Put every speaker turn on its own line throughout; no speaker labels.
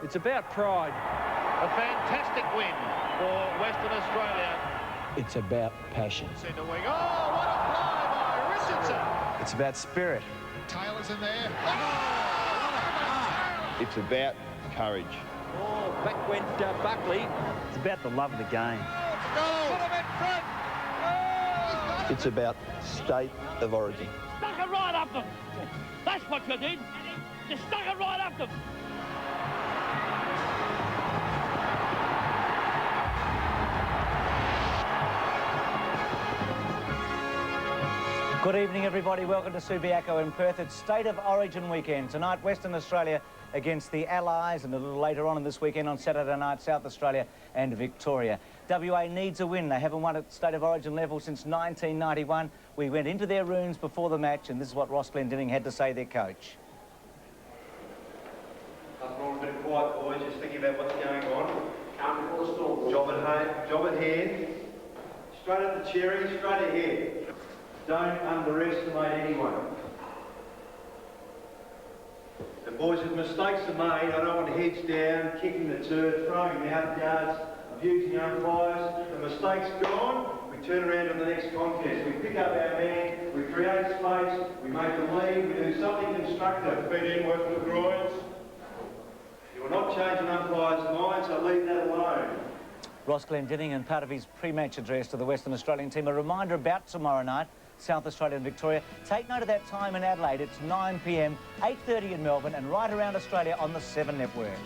It's about pride.
A fantastic win for Western Australia.
It's about passion.
Centre wing. Oh, what a fly by Richardson.
It's about spirit.
Taylor's in there. Oh,
It's about courage.
Oh, back went Buckley.
It's about the love of the game.
put him in front. Oh,
It's about state of origin.
Stuck it right up them. That's what you did. You stuck it right up them.
Good evening, everybody. Welcome to Subiaco in Perth. It's State of Origin weekend. Tonight, Western Australia against the Allies, and a little later on in this weekend on Saturday night, South Australia and Victoria. WA needs a win. They haven't won at State of Origin level since 1991. We went into their rooms before the match, and this is what Ross Glendinning had to say, their coach.
Nothing wrong, a bit of quiet, boys, just thinking about what's going on. Calm before the storm. Job at home, job at hand. Straight up the cherry, straight ahead. Don't underestimate anyone. And boys, if mistakes are made, I don't want heads down, kicking the turf, throwing out yards, abusing umpires. The mistake's gone, we turn around to the next contest. We pick up our man, we create space, we make a lead, we do something constructive. Feed in, work with the groins. You're not changing umpires' minds, so leave that alone.
Ross Glendinning, and part of his pre-match address to the Western Australian team, a reminder about tomorrow night, South Australia and Victoria. Take note of that time in Adelaide. It's 9 p.m, 8:30 in Melbourne, and right around Australia on the 7 network.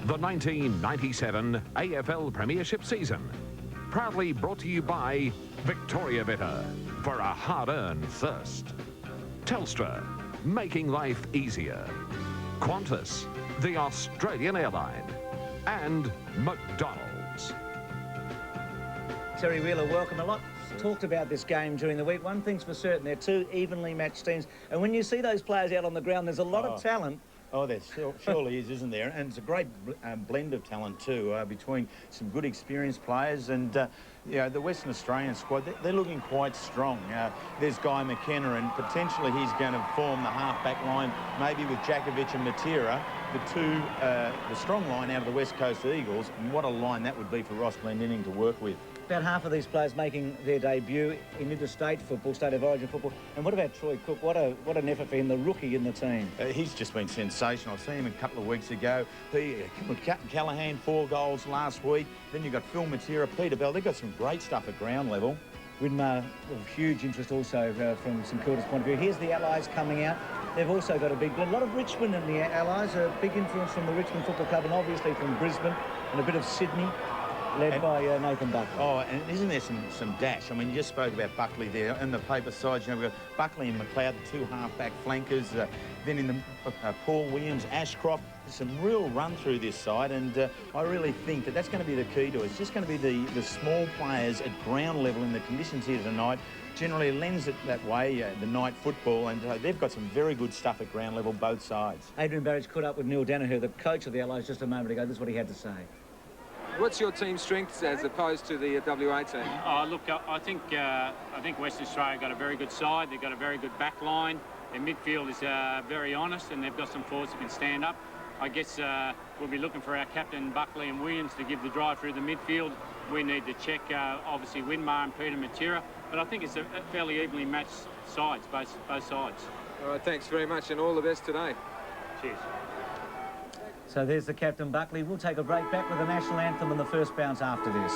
The 1997 AFL Premiership season. Proudly brought to you by Victoria Better, for a hard-earned thirst. Telstra, making life easier. Qantas, the Australian airline. And McDonald's.
Terry Wheeler, welcome. A lot talked about this game during the week. One thing's for certain, they're two evenly matched teams. And when you see those players out on the ground, there's a lot of talent.
Oh, there surely is, isn't there? And it's a great blend of talent too, between some good experienced players and you know, the Western Australian squad. They're looking quite strong. There's Guy McKenna, and potentially he's going to form the half-back line, maybe with Jakovic and Matera, the strong line out of the West Coast Eagles. And what a line that would be for Ross Glendinning to work with.
About half of these players making their debut in interstate football, State of Origin football. And what about Troy Cook? What an effort for him, the rookie in the team.
He's just been sensational. I seen him a couple of weeks ago. With Captain Callahan, 4 goals last week. Then you've got Phil Matera, Peter Bell. They've got some great stuff at ground level.
Winmar, of huge interest also from St Kilda's point of view. Here's the Allies coming out. They've also got a big blend. A lot of Richmond in the Allies, a big influence from the Richmond Football Club and obviously from Brisbane and a bit of Sydney, led by Nathan Buckley.
Oh, and isn't there some dash? I mean, you just spoke about Buckley there. In the paper side, you know, we've got Buckley and McLeod, the 2 half-back flankers. Then in the Paul Williams, Ashcroft. There's some real run through this side, and I really think that's going to be the key to it. It's just going to be the small players at ground level in the conditions here tonight. Generally lends it that way, the night football, and they've got some very good stuff at ground level, both sides.
Adrian Barrage caught up with Neil Danaher, the coach of the Allies, just a moment ago. This is what he had to say.
What's your team's strengths as opposed to the WA team?
Oh, look, I think Western Australia got a very good side. They've got a very good back line. Their midfield is very honest, and they've got some forwards that can stand up. I guess we'll be looking for our captain Buckley and Williams to give the drive through the midfield. We need to check, obviously, Winmar and Peter Matera. But I think it's a fairly evenly matched sides, both sides.
All right, thanks very much, and all the best today.
Cheers.
So there's the captain, Buckley. We'll take a break, back with the national anthem and the first bounce after this.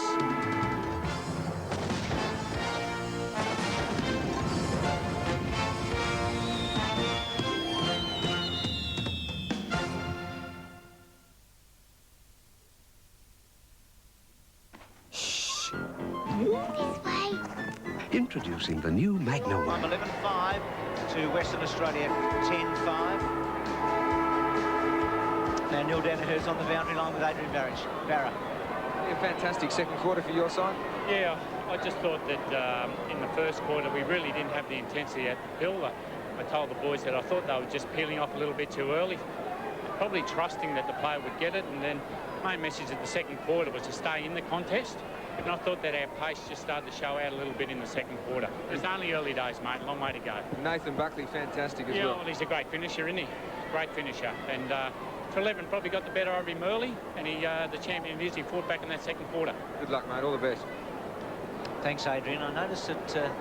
Introducing the new Magna
From 11-5 to Western Australia 10-5. Now Neil Danaher's on the boundary line with Adrian Barrage. Barra.
A fantastic second quarter for your side.
Yeah, I just thought that in the first quarter we really didn't have the intensity at the pill. I told the boys that I thought they were just peeling off a little bit too early, probably trusting that the player would get it, and then my message at the second quarter was to stay in the contest. And I thought that our pace just started to show out a little bit in the second quarter. It's only early days, mate. Long way to go.
Nathan Buckley, fantastic as well.
Yeah, well, he's a great finisher, isn't he? Great finisher. And for 11 probably got the better of him early, and the champion is, he fought back in that second quarter.
Good luck, mate. All the best.
Thanks, Adrian. I noticed that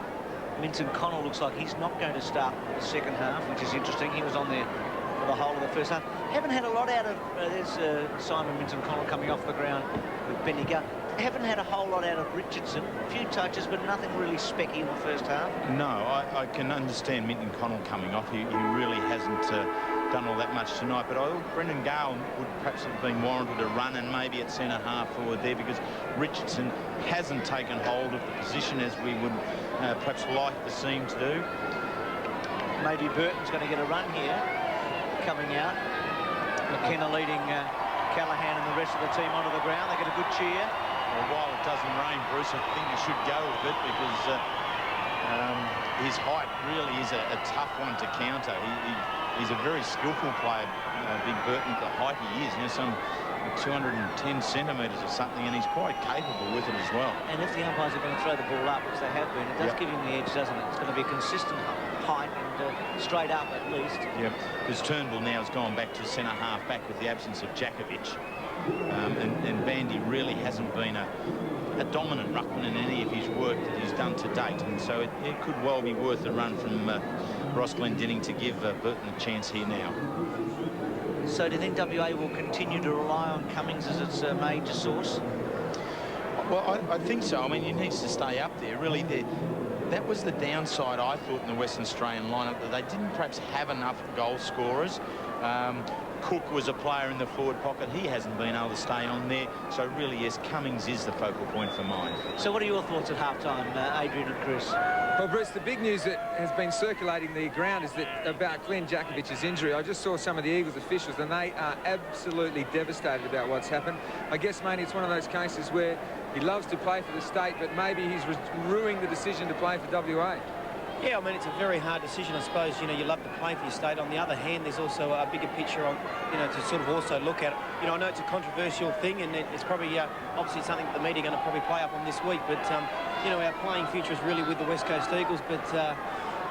Minton Connell looks like he's not going to start the second half, which is interesting. He was on there for the whole of the first half. Haven't had a lot out of... there's Simon Minton Connell coming off the ground with Benny Gunn. Haven't had a whole lot out of Richardson. A few touches, but nothing really specky in the first half.
No, I can understand Minton Connell coming off. He really hasn't done all that much tonight, but I thought Brendan Gale would perhaps have been warranted a run and maybe at centre-half forward there, because Richardson hasn't taken hold of the position as we would perhaps like to see him to do.
Maybe Burton's going to get a run here, coming out. McKenna leading Callahan and the rest of the team onto the ground. They get a good cheer.
Well, while it doesn't rain, Bruce, I think you should go with it, because his height really is a tough one to counter. He's a very skillful player, Big Burton, the height he is, some 210 centimetres or something, and he's quite capable with it as well.
And if the umpires are going to throw the ball up, which they have been, it does give him the edge, doesn't it? It's going to be a consistent height and straight up at least.
Yep, because Turnbull now has gone back to centre-half back with the absence of Jakovic. And Bandy really hasn't been a dominant ruckman in any of his work that he's done to date, and so it could well be worth a run from Ross Glendinning to give Burton a chance here now.
So do you think WA will continue to rely on Cummings as its major source?
Well, I think so. I mean, he needs to stay up there. Really, that was the downside, I thought, in the Western Australian lineup, that they didn't perhaps have enough goal scorers. Cook was a player in the forward pocket. He hasn't been able to stay on there. So really, yes, Cummings is the focal point for mine.
So what are your thoughts at half-time, Adrian and Chris?
Well, Bruce, the big news that has been circulating the ground is that about Glenn Jakovic's injury. I just saw some of the Eagles officials, and they are absolutely devastated about what's happened. I guess, mate, it's one of those cases where he loves to play for the state, but maybe he's ruining the decision to play for WA.
Yeah, I mean, it's a very hard decision, I suppose. You know, you love to play for your state. On the other hand, there's also a bigger picture on, you know, to sort of also look at it. You know, I know it's a controversial thing, and it's probably obviously something that the media are going to probably play up on this week. But you know, our playing future is really with the West Coast Eagles. But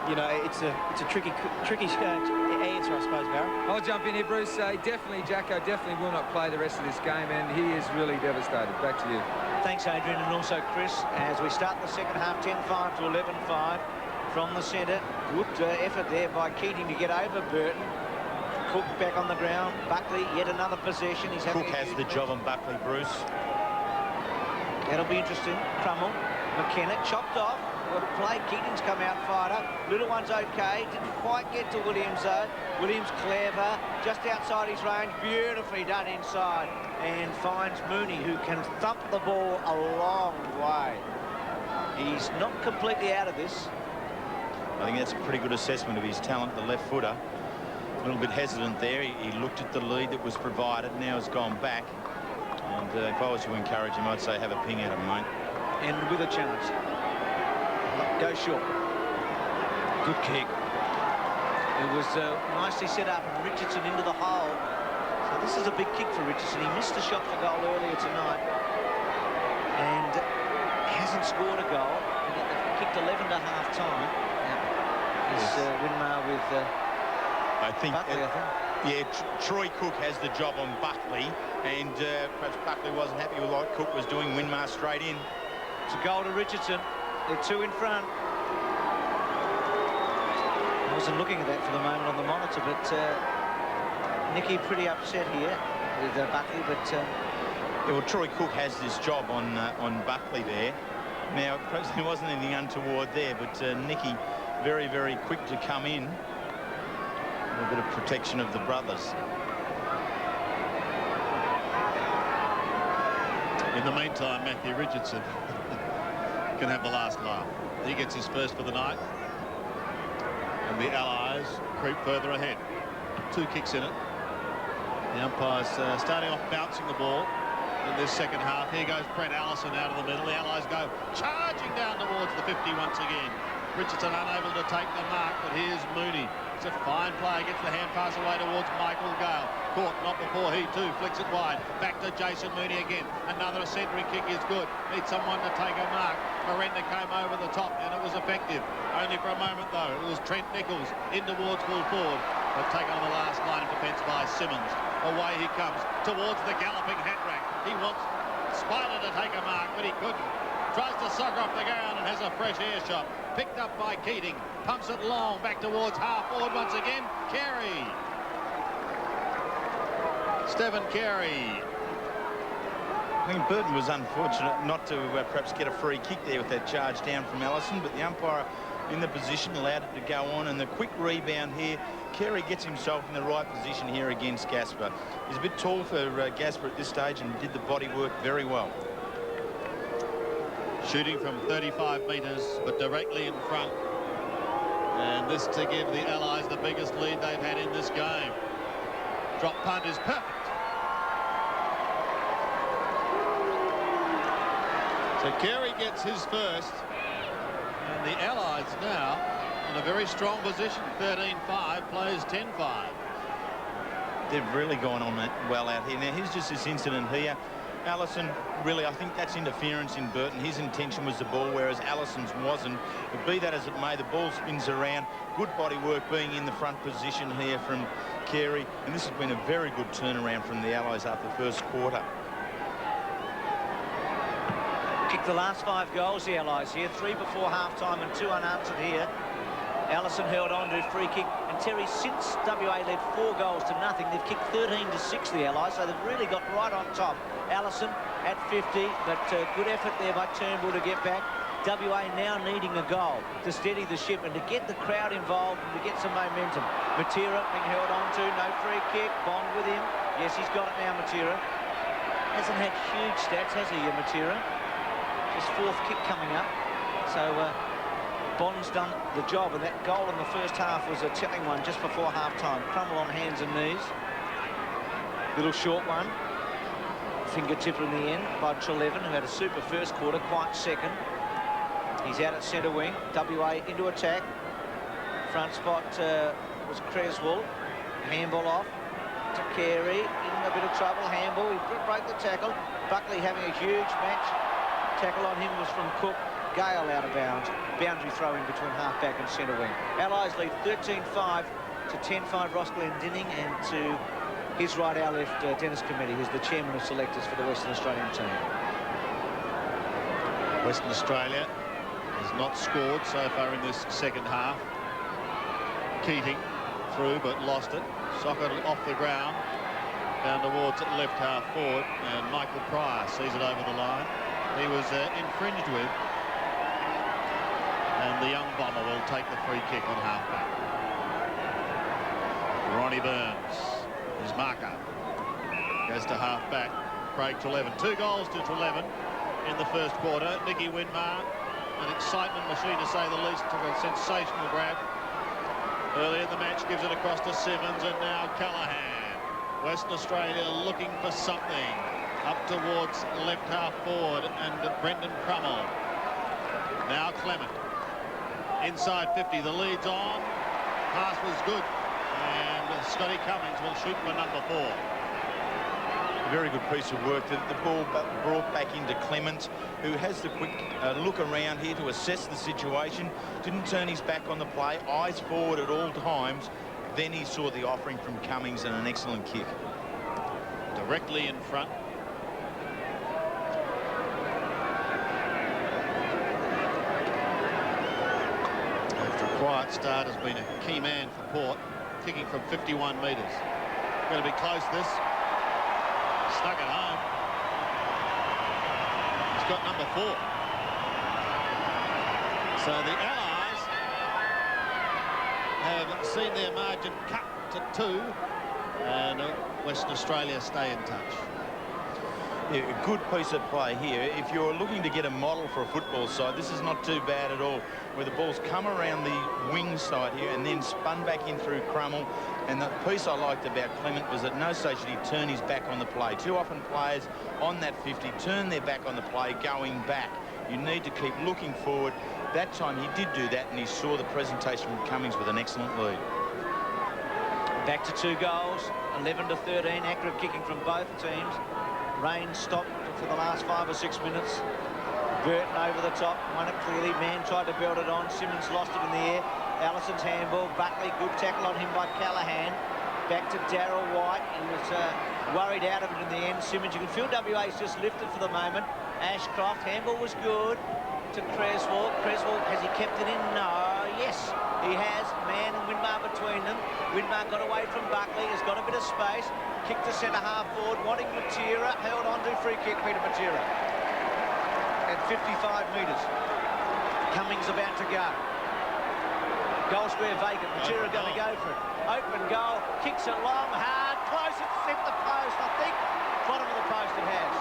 you know, it's a tricky answer, I suppose, Barry.
I'll jump in here, Bruce. Jacko definitely will not play the rest of this game, and he is really devastated. Back to you.
Thanks, Adrian, and also Chris. As we start the second half, 10-5 to 11-5. From the centre, good effort there by Keating to get over Burton. Cook back on the ground. Buckley, yet another possession. He's
Cook has the job on Buckley, Bruce.
That'll be interesting. Crummell, McKenna, chopped off. Well played. Keating's come out fired up. Little one's okay. Didn't quite get to Williams, though. Williams clever, just outside his range. Beautifully done inside. And finds Mooney, who can thump the ball a long way. He's not completely out of this.
I think that's a pretty good assessment of his talent, the left footer. A little bit hesitant there. He looked at the lead that was provided, now has gone back. And if I was to encourage him, I'd say have a ping at him, mate.
And with a chance. Go short. Good kick. It was nicely set up, and Richardson into the hole. So this is a big kick for Richardson. He missed the shot for goal earlier tonight. And hasn't scored a goal. And they've kicked 11 to half-time. Winmar with Buckley, I think.
Yeah, Troy Cook has the job on Buckley, and perhaps Buckley wasn't happy with what Cook was doing. Winmar straight in.
It's a goal to Richardson. They're two in front. I wasn't looking at that for the moment on the monitor, but Nicky pretty upset here with Buckley, but...
Yeah, well, Troy Cook has this job on Buckley there. Now, perhaps there wasn't anything untoward there, but Nicky very, very quick to come in. A bit of protection of the brothers.
In the meantime, Matthew Richardson can have the last laugh. He gets his first for the night. And the Allies creep further ahead. 2 kicks in it. The umpires starting off bouncing the ball in this second half. Here goes Brett Allison out of the middle. The Allies go charging down towards the 50 once again. Richardson unable to take the mark, but here's Mooney. It's a fine play, gets the hand pass away towards Michael Gale. Caught, not before he too flicks it wide. Back to Jason Mooney again. Another centering kick is good. Needs someone to take a mark. Miranda came over the top and it was effective. Only for a moment though. It was Trent Nichols in towards full forward. but taken on the last line of defence by Simmons. Away he comes towards the galloping hat-rack. He wants Spider to take a mark, but he couldn't. Tries to suck off the ground and has a fresh air shot. Picked up by Keating. Pumps it long back towards half forward once again. Carey. Stephen Carey.
I think Burton was unfortunate not to perhaps get a free kick there with that charge down from Allison, but the umpire in the position allowed it to go on, and the quick rebound here. Carey gets himself in the right position here against Gasper. He's a bit tall for Gasper at this stage and did the body work very well.
Shooting from 35 metres, but directly in front. And this to give the Allies the biggest lead they've had in this game. Drop punt is perfect. So Carey gets his first. And the Allies now in a very strong position. 13-5, plays 10-5.
They've really gone on that well out here. Now, here's just this incident here. Allison, really, I think that's interference in Burton. His intention was the ball, whereas Allison's wasn't. But be that as it may, the ball spins around. Good body work being in the front position here from Carey. And this has been a very good turnaround from the Allies after the first quarter.
Kicked the last 5 goals, the Allies here. 3 before half-time and 2 unanswered here. Allison held on to a free kick. And Terry, since WA led 4 goals to nothing, they've kicked 13-6, the Allies, so they've really got right on top. Allison at 50, but good effort there by Turnbull to get back. WA now needing a goal to steady the ship and to get the crowd involved and to get some momentum. Matera being held on to, no free kick. Bond with him. Yes, he's got it now, Matera. Hasn't had huge stats, has he, Matera? His 4th kick coming up. So Bond's done the job, and that goal in the first half was a telling one just before half-time. Crummel on hands and knees. Little short one. Fingertip in the end by Treleaven, who had a super first quarter, quite second. He's out at centre wing. WA into attack. Front spot was Creswell. Handball off to Carey. In a bit of trouble. Handball. He broke the tackle. Buckley having a huge match. Tackle on him was from Cook. Gale out of bounds. Boundary throw in between half-back and centre wing. Allies lead 13-5 to 10-5 Ross Glendinning, and to his right, our left, Dennis Committee, who's the chairman of selectors for the Western Australian team.
Western Australia has not scored so far in this second half. Keating through, but lost it. Socket off the ground, down towards left half forward, and Michael Pryor sees it over the line. He was infringed with, and the young bomber will take the free kick on half-back. Ronnie Burns, his marker, goes to half-back. Craig Treleaven. 2 goals to Treleaven in the first quarter. Nicky Winmar, an excitement machine to say the least, took a sensational grab early in the match, gives it across to Simmons, and now Callaghan. Western Australia looking for something. Up towards left half forward, and Brendan Crummel. Now Clement. Inside 50, the lead's on. Pass was good, and Scotty Cummings will shoot for number 4.
A very good piece of work. The ball brought back into Clement, who has the quick look around here to assess the situation. Didn't turn his back on the play, eyes forward at all times. Then he saw the offering from Cummings and an excellent kick.
Directly in front. Quiet start has been a key man for Port, kicking from 51 metres. Going to be close, this. Stuck it home. He's got number 4. So the Allies have seen their margin cut to 2, and Western Australia stay in touch.
Yeah, a good piece of play here. If you're looking to get a model for a football side, this is not too bad at all, where the ball's come around the wing side here and then spun back in through Crummel. And the piece I liked about Clement was at no stage did he turn his back on the play. Too often players on that 50 turn their back on the play going back. You need to keep looking forward. That time he did do that, and he saw the presentation from Cummings with an excellent lead.
Back to 2 goals, 11-13, accurate kicking from both teams. Rain stopped for the last 5 or 6 minutes. Burton over the top, won it clearly. Mann tried to belt it on. Simmons lost it in the air. Allison's handball. Buckley, good tackle on him by Callahan. Back to Darryl White. He was worried out of it in the end. Simmons, you can feel WA's just lifted for the moment. Ashcroft, handball was good to Creswell. Creswell, has he kept it in? No. Yes, he has. Man and Winmar between them. Winmar got away from Buckley, has got a bit of space. Kicked to centre half forward, wanting Matera. Held on to free kick, Peter Matera. At 55 metres. Cummings about to go. Goal square vacant. Matera going to go for it. Open goal. Kicks it long, hard, close. It's sent the post, I think. Bottom of the post it has.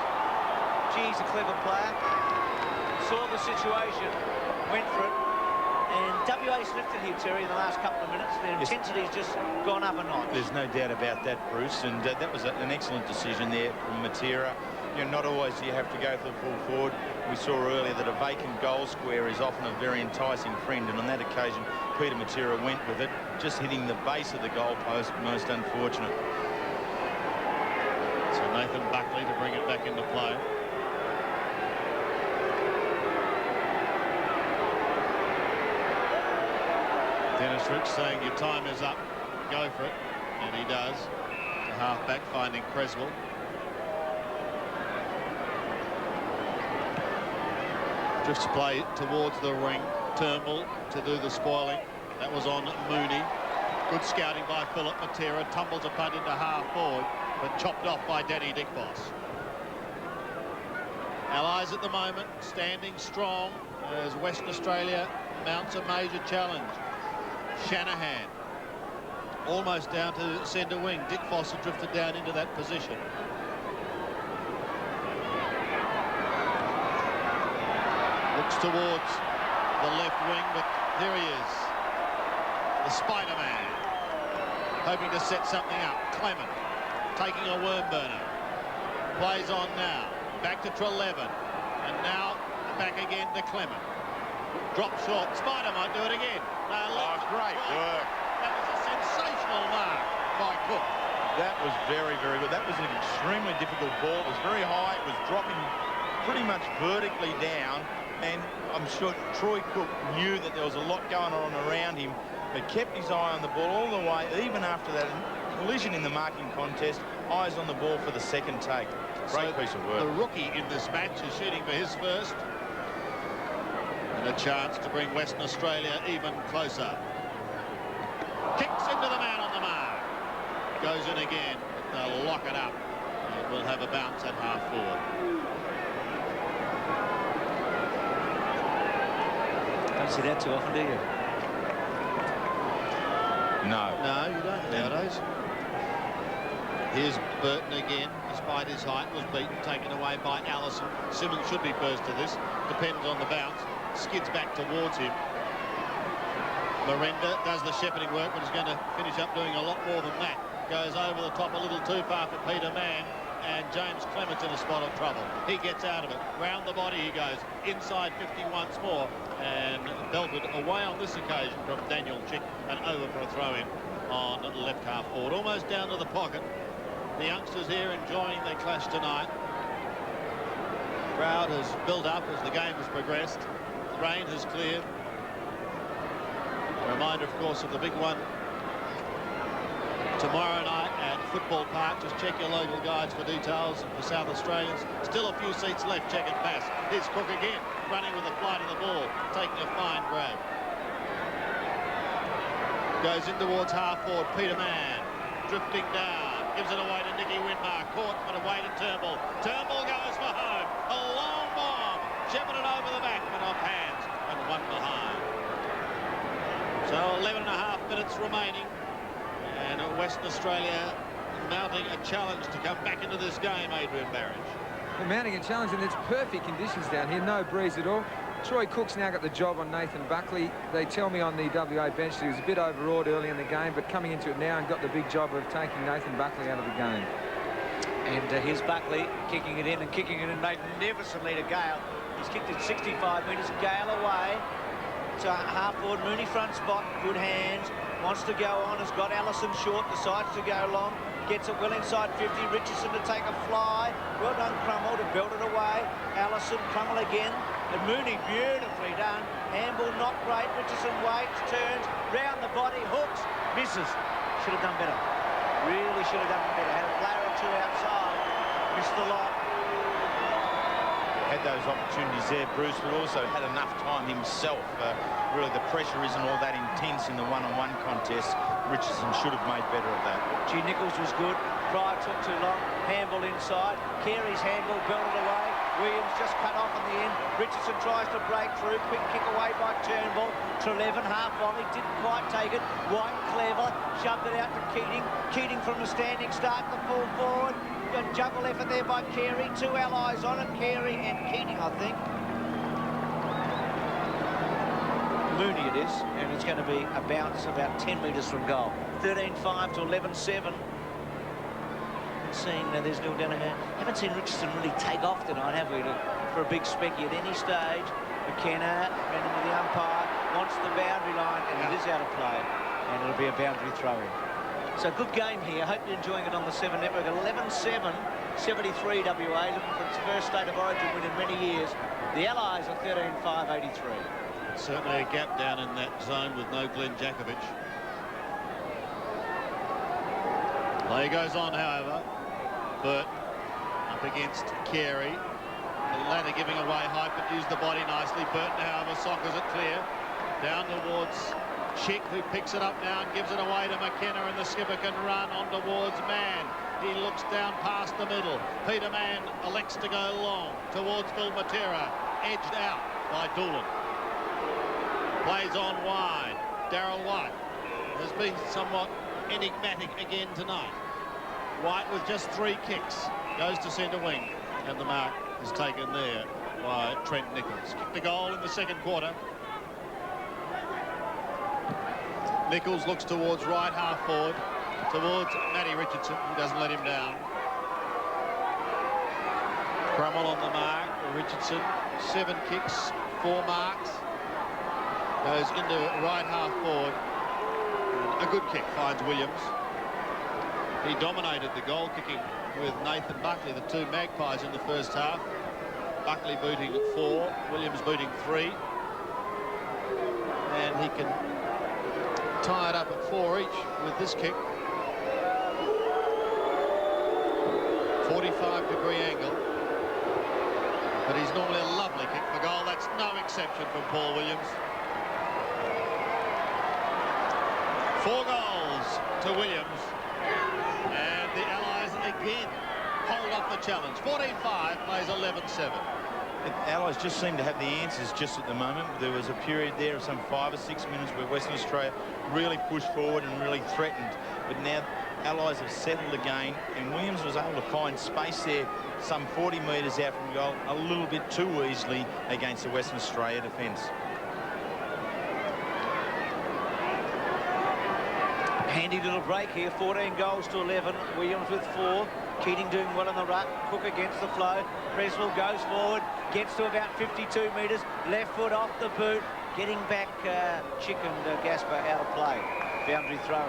Geez, a clever player. Saw the situation, went for it. And WA's lifted here, Terry, in the last couple of minutes. Their intensity's just gone up a notch.
There's no doubt about that, Bruce. And that was an excellent decision there from Matera. You know, not always do you have to go for the full forward. We saw earlier that a vacant goal square is often a very enticing friend, and on that occasion, Peter Matera went with it, just hitting the base of the goalpost. Most unfortunate.
So Nathan Buckley to bring it back into play. Dennis Rich saying your time is up, go for it, and he does. The half-back finding Creswell. Drifts play towards the ring. Turnbull to do the spoiling. That was on Mooney. Good scouting by Philip. Matera tumbles a punt into half forward, but chopped off by Danny Dickboss. Allies at the moment standing strong as Western Australia mounts a major challenge. Shanahan almost down to centre wing. Dick Foster drifted down into that position. Looks towards the left wing, but here he is, the Spider-Man, hoping to set something up. Clement taking a worm burner. Plays on now. Back to Treleaven, and now back again to Clement. Drop short. Spider might do it again.
Great work.
That was a sensational mark by Cook.
That was very, very good. That was an extremely difficult ball. It was very high. It was dropping pretty much vertically down. And I'm sure Troy Cook knew that there was a lot going on around him, but kept his eye on the ball all the way, even after that collision in the marking contest. Eyes on the ball for the second take. Great piece of work.
The rookie in this match is shooting for his first. And a chance to bring Western Australia even closer. Kicks into the man on the mark. Goes in again. They'll lock it up. And we'll have a bounce at half forward.
Don't see that too often, do you?
No.
No, you don't nowadays. Here's Burton again, despite his height, was beaten, taken away by Allison. Simmons should be first to this. Depends on the bounce. Skids back towards him. Miranda does the shepherding work, but is going to finish up doing a lot more than that. Goes over the top a little too far for Peter Mann, and James Clement's in a spot of trouble. He gets out of it. Round the body he goes. Inside 50 once more, and belted away on this occasion from Daniel Chick, and over for a throw-in on the left half forward. Almost down to the pocket. The youngsters here enjoying their clash tonight. Crowd has built up as the game has progressed. The rain has cleared. A reminder, of course, of the big one tomorrow night at Football Park. Just check your local guides for details. And for South Australians, still a few seats left. Check and pass. Here's Cook again, running with the flight of the ball, taking a fine grab. Goes in towards half forward. Peter Mann drifting down. Gives it away to Nicky Winmar. Caught, but away to Turnbull. Turnbull goes for home. A long bomb. Shepherded over the back, but off hands, and one behind. So 11 and a half minutes remaining. And Western Australia mounting a challenge to come back into this game, Adrian Barrage.
They're mounting a challenge, and it's perfect conditions down here. No breeze at all. Troy Cook's now got the job on Nathan Buckley. They tell me on the WA bench that he was a bit overawed early in the game, but coming into it now and got the big job of taking Nathan Buckley out of the game.
And here's Buckley kicking it in and kicking it in magnificently to Gale. He's kicked it 65 metres. Gale away to half forward. Mooney front spot. Good hands. Wants to go on. Has got Allison short. Decides to go long. Gets it well inside 50. Richardson to take a fly. Well done, Crummell, to belt it away. Allison, Crummell again. And Mooney, beautifully done. Handball not great. Richardson waits, turns, round the body, hooks, misses. Should have done better. Really should have done better. Had a player or two outside. Missed the lot.
Had those opportunities there, Bruce, but also had enough time himself. Really, the pressure isn't all that intense in the one-on-one contest. Richardson should have made better of that.
Gee, Nichols was good. Pryor took too long. Handball inside. Carey's handball belted away. Williams just cut off in the end. Richardson tries to break through. Quick kick away by Turnbull. Trelevin half volley. Didn't quite take it. White clever. Shoved it out to Keating. Keating from the standing start to pull forward. Good juggle effort there by Carey. Two allies on it. Carey and Keating, I think. Mooney it is. And it's going to be a bounce about 10 metres from goal. 13-5 to 11-7. Seen there's nil down here. Haven't seen Richardson really take off tonight, have we, for a big specky at any stage. McKenna ran into the umpire, wants the boundary line, and it is out of play, and it'll be a boundary throw-in. So good game here. Hope you're enjoying it on the 7 Network. 11-7, 73 WA, looking for its first State of Origin win in many years. The Allies are 13-5, 83.
Certainly a gap down in that zone with no Glenn Jakovic. Play goes on, however. Burt up against Carey. The latter giving away height, but used the body nicely. Burton, however, soccers it clear. Down towards Chick, who picks it up now and gives it away to McKenna, and the skipper can run on towards Mann. He looks down past the middle. Peter Mann elects to go long towards Phil Matera. Edged out by Doolan. Plays on wide. Darryl White has been somewhat enigmatic again tonight. White with just 3 kicks goes to centre wing, and the mark is taken there by Trent Nichols. Kicked the goal in the second quarter. Nichols looks towards right half forward, towards Matty Richardson, who doesn't let him down. Crummell on the mark. Richardson, 7 kicks, 4 marks. Goes into right half forward. And a good kick finds Williams. He dominated the goal kicking with Nathan Buckley, the 2 Magpies in the first half. Buckley booting 4, Williams booting 3. And he can tie it up at 4 each with this kick. 45-degree angle. But he's normally a lovely kick for goal. That's no exception from Paul Williams. 4 goals to Williams. And the Allies again hold off the challenge. 14-5 plays 11-7.
The Allies just seem to have the answers just at the moment. There was a period there of some 5 or 6 minutes where Western Australia really pushed forward and really threatened. But now Allies have settled again, and Williams was able to find space there some 40 metres out from goal a little bit too easily against the Western Australia defence.
Handy little break here, 14 goals to 11. Williams with 4. Keating doing well in the ruck. Cook against the flow. Creswell goes forward, gets to about 52 metres. Left foot off the boot. Getting back Chick and Gasper out of play. Boundary throw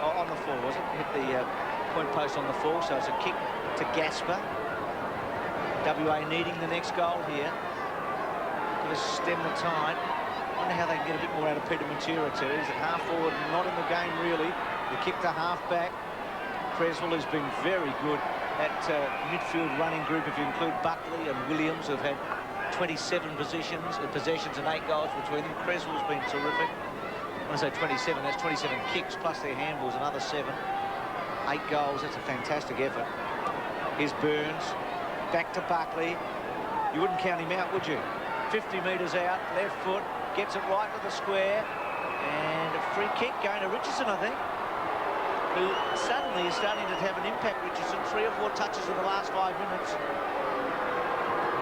on the fall, was it? Hit the point post on the fall, so it's a kick to Gasper. WA needing the next goal here. Going to stem the tide. Wonder how they can get a bit more out of Peter Matera too. He's at half forward, not in the game really. The kick to half back. Creswell has been very good at midfield running group. If you include Buckley and Williams, who've had 27 possessions and 8 goals between them. Creswell's been terrific. When I say 27, that's 27 kicks plus their handballs, another 7. 8 goals, that's a fantastic effort. Here's Burns, back to Buckley. You wouldn't count him out, would you? 50 metres out, left foot, gets it right to the square, and a free kick going to Richardson, I think, who suddenly is starting to have an impact. Richardson, 3 or 4 touches in the last 5 minutes.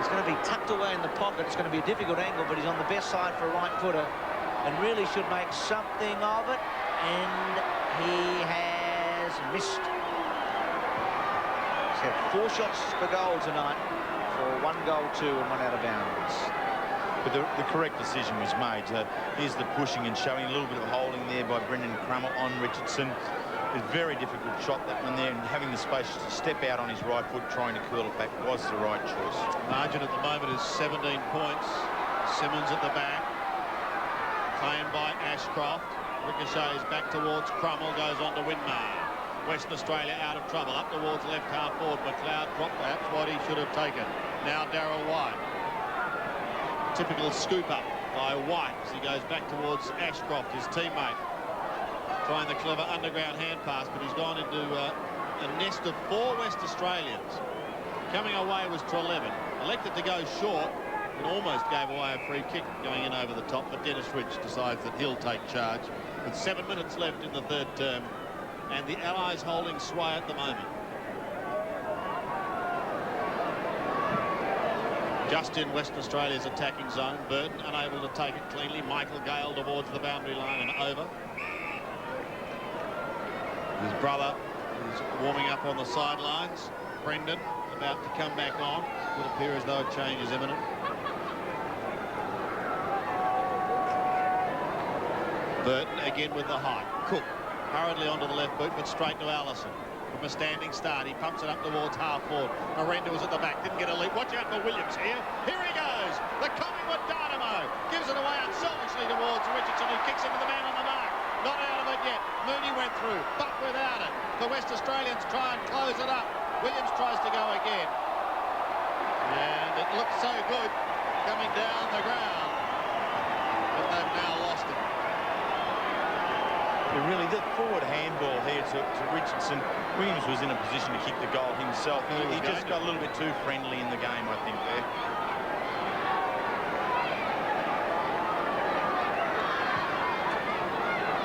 He's going to be tucked away in the pocket. It's going to be a difficult angle, but he's on the best side for a right footer and really should make something of it, and he has missed. He's had 4 shots for goal tonight for 1 goal, 2 and 1 out of bounds.
But the correct decision was made. Here's the pushing and shoving, a little bit of holding there by Brendan Crummell on Richardson. A very difficult shot, that one there, and having the space to step out on his right foot, trying to curl it back, was the right choice.
Margin at the moment is 17 points. Simmons at the back. Claimed by Ashcroft. Ricochets back towards Crummell, goes on to Winmar. Western Australia out of trouble, up towards left half forward. McLeod dropped perhaps what he should have taken. Now Darryl White. Typical scoop up by White as he goes back towards Ashcroft, his teammate. Trying the clever underground hand pass, but he's gone into a nest of 4 West Australians. Coming away was Treleaven. Elected to go short and almost gave away a free kick going in over the top, but Dennis Rich decides that he'll take charge with 7 minutes left in the third term, and the Allies holding sway at the moment. Just in Western Australia's attacking zone. Burton unable to take it cleanly. Michael Gale towards the boundary line and over. His brother is warming up on the sidelines. Brendan about to come back on. Would appear as though a change is imminent. Burton again with the height. Cook hurriedly onto the left boot, but straight to Allison. From a standing start, he pumps it up towards half forward. Arenda was at the back, didn't get a lead. Watch out for Williams here. Here he goes. The Collingwood Dynamo gives it away unselfishly towards Richardson, who kicks into the man on the mark. Not out of it yet. Mooney went through, but without it. The West Australians try and close it up. Williams tries to go again. And it looks so good coming down the ground. But they've now lost it.
Really, the forward handball here to Richardson. Williams was in a position to kick the goal himself. He just got a little bit too friendly in the game, I think, there.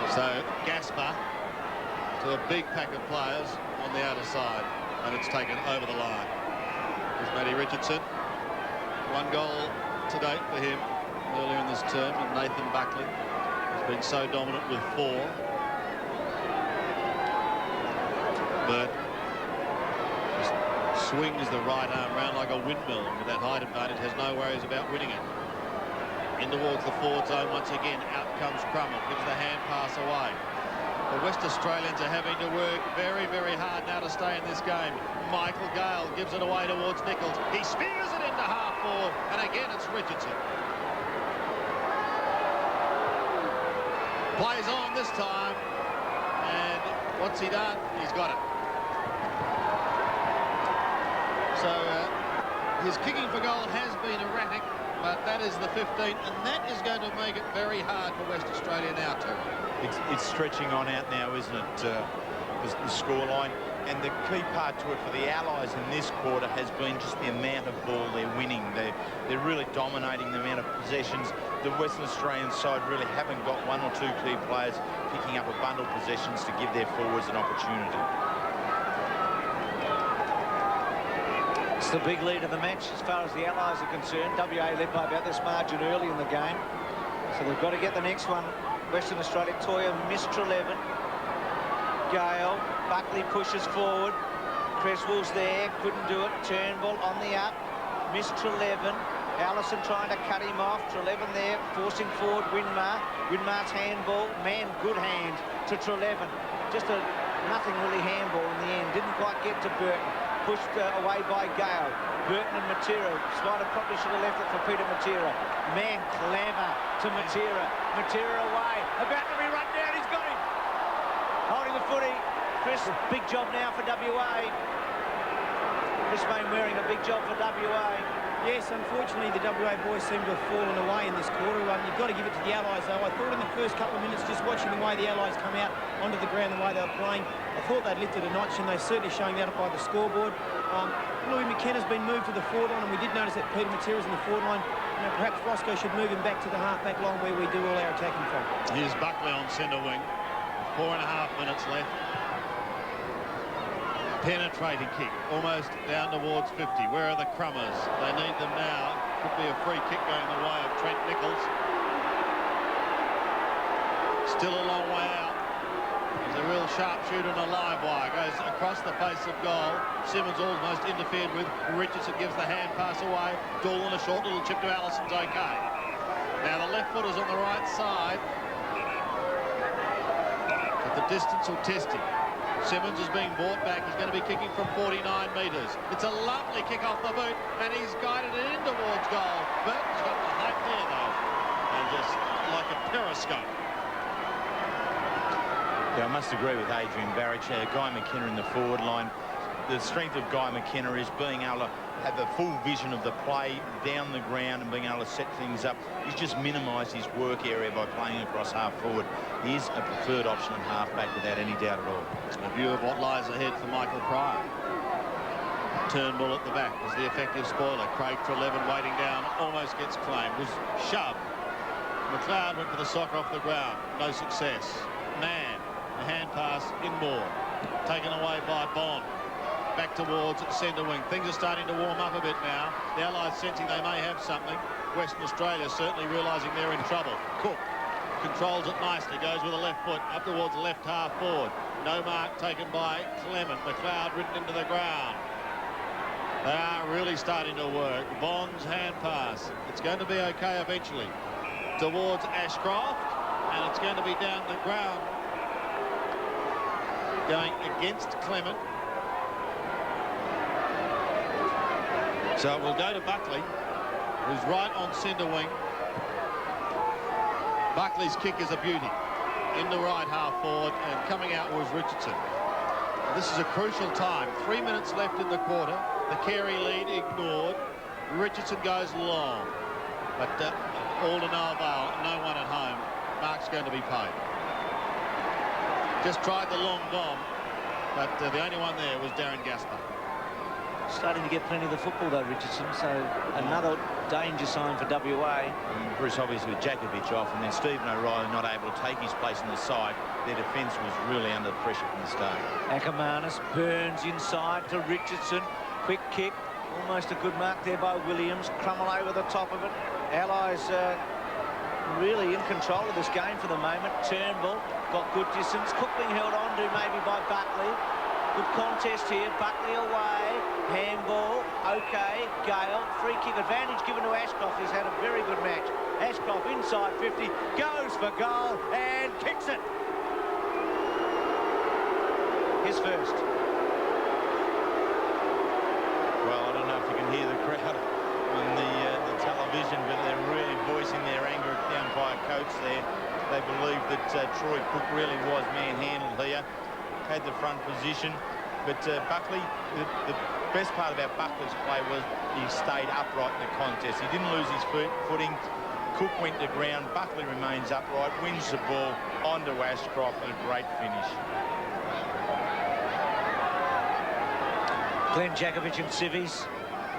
So Gaspar to a big pack of players on the outer side, and it's taken over the line. There's Matty Richardson. 1 goal to date for him earlier in this term, and Nathan Buckley has been so dominant with 4. But just swings the right arm round like a windmill, and with that height advantage has no worries about winning it. In towards the forward zone once again. Out comes Crummell, gives the hand pass away. The West Australians are having to work very, very hard now to stay in this game. Michael Gale gives it away towards Nichols. He spears it into half forward, and again it's Richardson. Plays on this time, and what's he done? He's got it. So his kicking for goal has been erratic, but that is the 15, and that is going to make it very hard for West Australia now too.
It's stretching on out now, isn't it, the scoreline? And the key part to it for the Allies in this quarter has been just the amount of ball they're winning. They're really dominating the amount of possessions. The Western Australian side really haven't got 1 or 2 key players picking up a bundle of possessions to give their forwards an opportunity.
It's the big lead of the match as far as the Allies are concerned. WA led by about this margin early in the game, so they've got to get the next one. Western Australia, Toya missed Treleaven. Gale, Buckley pushes forward. Creswell's there, couldn't do it. Turnbull on the up, missed Treleaven. Allison trying to cut him off. Treleaven there, forcing forward Winmar. Winmar's handball, man, good hand to Treleaven. Just a nothing really handball in the end. Didn't quite get to Burton. Pushed away by Gale. Burton and Matera. Spider probably should have left it for Peter Matera. Man, clever to Matera. Matera away. About to be run down. He's got him. Holding the footy. Chris, big job now for WA. Chris Mainwaring, a big job for WA.
Yes, unfortunately, the WA boys seem to have fallen away in this quarter. You've got to give it to the Allies, though. I thought in the first couple of minutes, just watching the way the Allies come out onto the ground, the way they were playing, I thought they'd lifted a notch, and they're certainly showing that up by the scoreboard. Louis McKenna's been moved to the forward line, and we did notice that Peter Matera's in the forward line. You know, perhaps Roscoe should move him back to the half-back line where we do all our attacking from.
Here's Buckley on centre wing. 4.5 minutes left. Penetrating kick, almost down towards 50. Where are the Crummers? They need them now. Could be a free kick going the way of Trent Nichols. Still a long way out. He's a real sharpshooter and a live wire. Goes across the face of goal. Simmons almost interfered with. Richardson gives the hand pass away. Doolan, a short little chip to Allison's okay. Now the left footer's on the right side. But the distance will test him. Simmons is being brought back. He's going to be kicking from 49 metres. It's a lovely kick off the boot, and he's guided it in towards goal. Burton's got the height there, though, and just like a periscope.
Yeah, I must agree with Adrian Barrich. Guy McKenna in the forward line. The strength of Guy McKenna is being able to have the full vision of the play down the ground and being able to set things up. He's just minimised his work area by playing across half forward. He is a preferred option in half back without any doubt at all.
A view of what lies ahead for Michael Pryor. Turnbull at the back is the effective spoiler. Craig for 11 waiting down, almost gets claimed, was shoved. McLeod went for the sock off the ground, no success. Mann, a hand pass inboard, taken away by Bond. Back towards centre wing. Things are starting to warm up a bit now. The Allies sensing they may have something. Western Australia certainly realising they're in trouble. Cook controls it nicely, goes with a left foot up towards the left half forward. No mark taken by Clement. McLeod ridden into the ground. They are really starting to work. Bond's hand pass. It's going to be okay eventually. Towards Ashcroft, and it's going to be down the ground. Going against Clement. So we'll go to Buckley, who's right on centre wing. Buckley's kick is a beauty. In the right half forward, and coming out was Richardson. This is a crucial time. 3 minutes left in the quarter. The Carey lead ignored. Richardson goes long. But all to no avail. No one at home. Mark's going to be paid. Just tried the long bomb, but the only one there was Darren Gaspar.
Starting to get plenty of the football, though, Richardson, so another danger sign for WA.
And Bruce, obviously, with Djakovic off, and then Stephen O'Reilly not able to take his place in the side, their defence was really under pressure from the start.
Ackermanis burns inside to Richardson. Quick kick, almost a good mark there by Williams. Crummel over the top of it. Allies really in control of this game for the moment. Turnbull got good distance. Cook being held on to maybe by Buckley. Good contest here. Buckley away. Handball. Okay. Gale. Free kick advantage given to Ashcroft. He's had a very good match. Ashcroft inside 50. Goes for goal and kicks it. His first.
Well, I don't know if you can hear the crowd on the television, but they're really voicing their anger at the umpire coach there. They believe that Troy Cook really was manhandled here. Had the front position, but Buckley, the best part about Buckley's play was he stayed upright in the contest. He didn't lose his footing. Cook went to ground. Buckley remains upright, wins the ball onto Ashcroft, and a great finish.
Glenn Djakovic and Civies,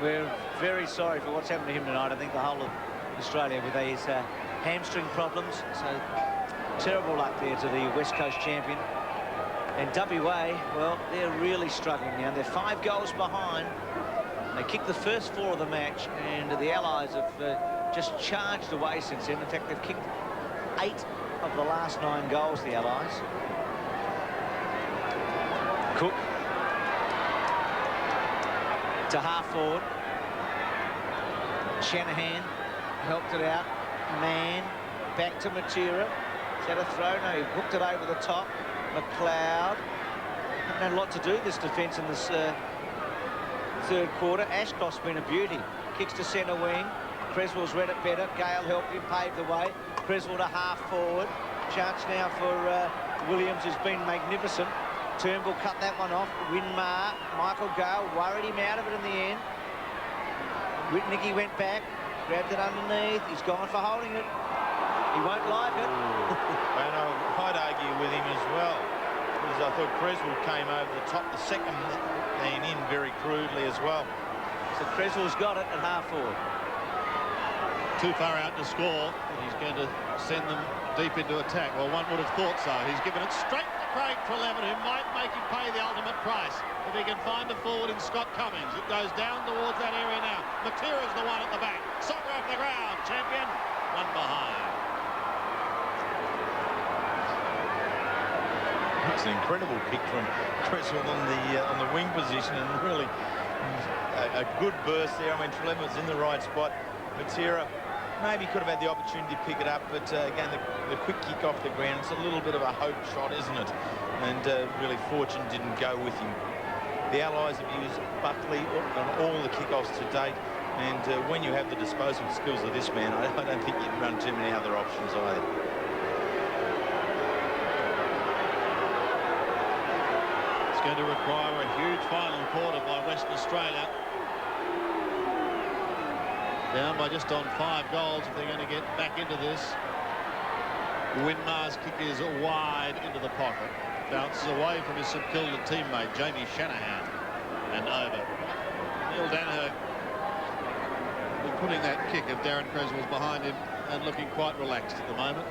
we're very sorry for what's happened to him tonight. I think the whole of Australia with these hamstring problems. So terrible luck there to the West Coast champion. And WA, well, they're really struggling now. They're 5 goals behind. They kicked the first 4 of the match, and the Allies have just charged away since then. In fact, they've kicked 8 of the last 9 goals, the Allies. Cook to half forward. Shanahan helped it out. Mann back to Matera. Is that a throw? No, he hooked it over the top. McLeod. Haven't had a lot to do this defence in this third quarter. Ashcroft's been a beauty. Kicks to centre wing. Creswell's read it better. Gale helped him pave the way. Creswell to half forward. Chance now for Williams, who's been magnificent. Turnbull cut that one off. Winmar, Michael Gale worried him out of it in the end. Whitnicky went back, grabbed it underneath. He's gone for holding it. He won't like it.
And I'd argue with him as well, because I thought Creswell came over the top the second man in very crudely as well.
So Creswell's got it at half forward.
Too far out to score. He's going to send them deep into attack. Well, one would have thought so. He's given it straight to Craig for 11, who might make him pay the ultimate price if he can find a forward in Scott Cummings. It goes down towards that area now. Matera's the one at the back. Soccer off the ground. Champion, one behind.
It's an incredible kick from Creswell on the wing position, and really a good burst there. I mean, Treleaven was in the right spot. Matera maybe could have had the opportunity to pick it up, but again, the quick kick off the ground, it's a little bit of a hope shot, isn't it? and really fortune didn't go with him. The Allies have used Buckley on all the kickoffs to date, and when you have the disposal skills of this man, I don't think you'd run too many other options either.
It's going to require a huge final quarter by Western Australia. Down by just on 5 goals if they're going to get back into this. Winmar's kick is wide into the pocket. Bounces away from his St Kilda teammate, Jamie Shanahan. And over. Neil Danaher putting that kick of Darren Creswell's behind him and looking quite relaxed at the moment.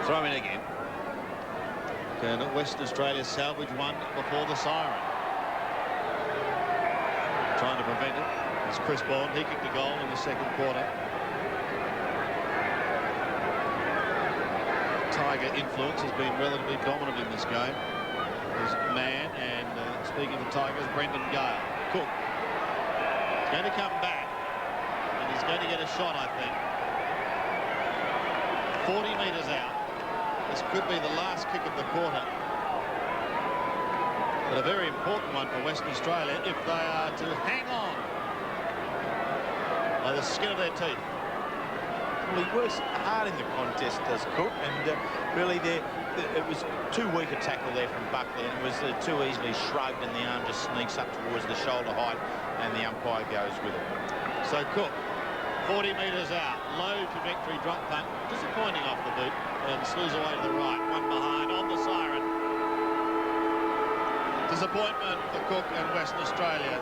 Throw in again. Can Western Australia salvage one before the siren? Trying to prevent it. It's Chris Bond. He kicked a goal in the second quarter. Tiger influence has been relatively dominant in this game. There's Man, and speaking of the Tigers, Brendan Gale. Cook. He's going to come back, and he's going to get a shot, I think. 40 metres out. This could be the last kick of the quarter. But a very important one for Western Australia if they are to hang on by the skin of their teeth.
Well, he works hard in the contest, does Cook, and really it was too weak a tackle there from Buckley, and it was too easily shrugged, and the arm just sneaks up towards the shoulder height, and the umpire goes with it.
So Cook, 40 metres out, low trajectory drop punt, disappointing off the boot, and slews away to the right, one behind on the siren. Disappointment for Cook and Western Australia.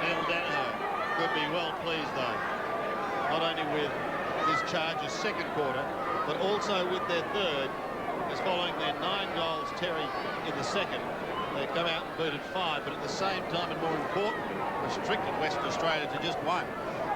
Neil Danaher could be well pleased though, not only with this Chargers' second quarter, but also with their third, as following their 9 goals, Terry, in the second. They've come out and booted 5, but at the same time, and more important, restricted Western Australia to just 1.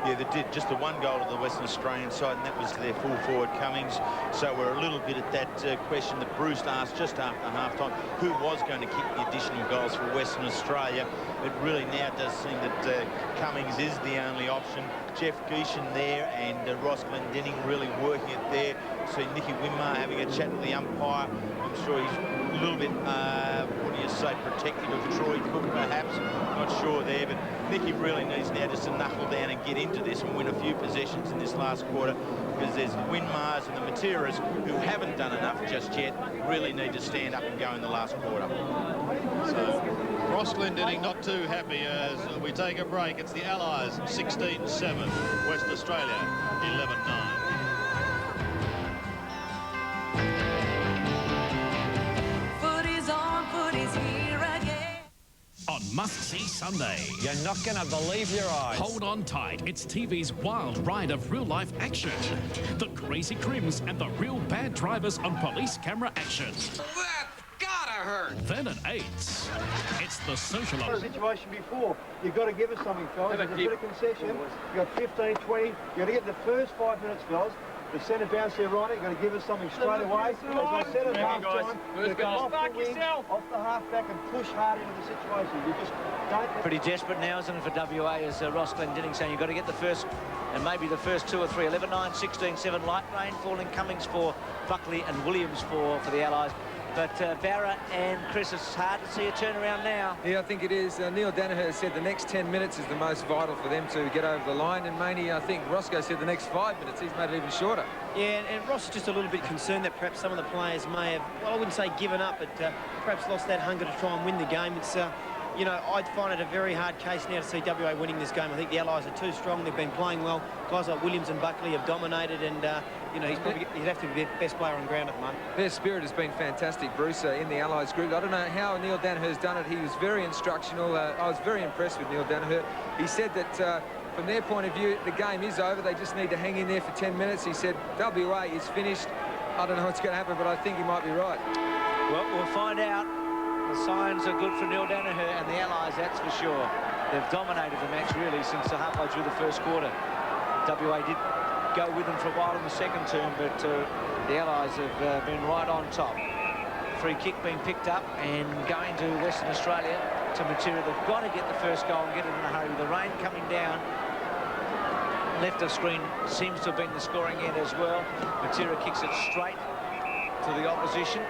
Yeah, they did. Just the 1 goal to the Western Australian side, and that was their full forward Cummings. So we're a little bit at that question that Bruce asked just after half-time, who was going to kick the additional goals for Western Australia. It really now does seem that Cummings is the only option. Jeff Geeshan there, and Ross Glendinning really working it there. See Nicky Winmar having a chat with the umpire. I'm sure he's a little bit, what do you say, protective of Troy Cook perhaps. Not sure there, but Nicky really needs now just to knuckle down and get into this and win a few possessions in this last quarter, because there's the Winmars and the Materas who haven't done enough just yet, really need to stand up and go in the last quarter.
So Ross Glendinning not too happy as we take a break. It's the Allies 16-7, Western Australia 11-9.
On Must See Sunday.
You're not going to believe your eyes.
Hold on tight. It's TV's wild ride of real-life action. The crazy crims and the real bad drivers on police camera action.
That gotta hurt.
Then at 8, it's the social...
Situation before. You've got to give us something, fellas. There's a bit of concession. You've got 15, 20. You've got to get the first 5 minutes, fellas. The centre bounce there, right? You've got to give us something straight away. As I said at half-time, you can off the wing, off the half-back and push hard into the situation. You just don't...
Pretty desperate now, isn't it, for WA, as Ross Glendinning saying you've got to get the first, and maybe the first 2 or 3, 11-9, 16-7, light rain falling Cummings for Buckley and Williams for the Allies. But Barra and Chris, it's hard to see a turnaround now.
Yeah, I think it is. Neil Danaher said the next 10 minutes is the most vital for them to get over the line. And Maney, I think Roscoe said the next 5 minutes. He's made it even shorter.
Yeah, and Ross is just a little bit concerned that perhaps some of the players may have, well, I wouldn't say given up, but perhaps lost that hunger to try and win the game. It's, you know, I'd find it a very hard case now to see WA winning this game. I think the Allies are too strong. They've been playing well. Guys like Williams and Buckley have dominated, and you know, he'd have to be the best player on ground at the moment.
Their spirit has been fantastic, Bruce, in the Allies group. I don't know how Neil Danaher's done it. He was very instructional. I was very impressed with Neil Danaher. He said that from their point of view, the game is over. They just need to hang in there for 10 minutes. He said WA is finished. I don't know what's going to happen, but I think he might be right.
Well, we'll find out. The signs are good for Neil Danaher and the Allies, that's for sure. They've dominated the match, really, since halfway through the first quarter. WA did go with them for a while in the second term, but the Allies have been right on top. Free kick being picked up and going to Western Australia to Matera. They've got to get the first goal and get it in a hurry. The rain coming down. Left of screen seems to have been the scoring end as well. Matera kicks it straight to the opposition.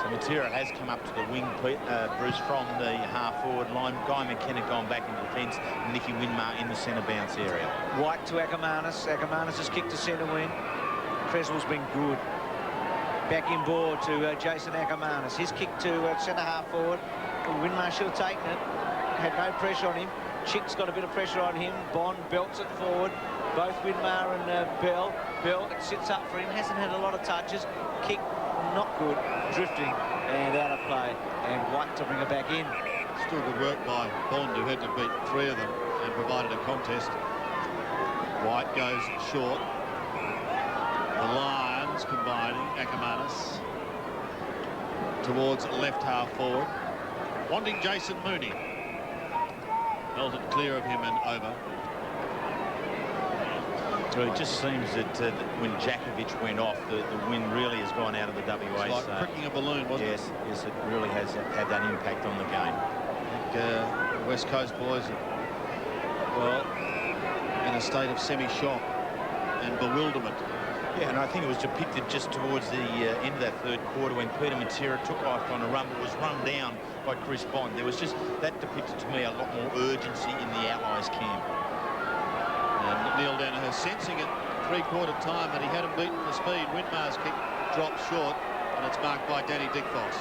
So Matera has come up to the wing, Bruce, from the half-forward line. Guy McKenna gone back in defence. Nicky Winmar in the centre bounce area.
White to Ackermanis. Ackermanis has kicked to centre wing. Creswell's been good. Back in board to Jason Ackermanis. His kick to centre half forward. Winmar should have taken it. Had no pressure on him. Chick's got a bit of pressure on him. Bond belts it forward. Both Winmar and Bell. Bell, it sits up for him. Hasn't had a lot of touches. Kick, not good. Drifting and out of play. And White to bring it back in.
Still good work by Bond, who had to beat 3 of them and provided a contest. White goes short. The Lions combining Ackermanis towards left half forward. Wanting Jason Mooney. Held it clear of him and over.
Well, it just seems that when Jakovic went off, the wind really has gone out of the WA.
It's like pricking a balloon, wasn't it?
Yes, it really has had that impact on the game.
I think the West Coast boys are, well, in a state of semi-shock and bewilderment.
Yeah, and I think it was depicted just towards the end of that third quarter when Peter Matera took off on a run but was run down by Chris Bond. There was just, that depicted to me a lot more urgency in the Allies camp.
And Neil Danaher sensing at three-quarter time that he had him beaten for speed. Winmar's kick drops short, and it's marked by Danny Dickfoss.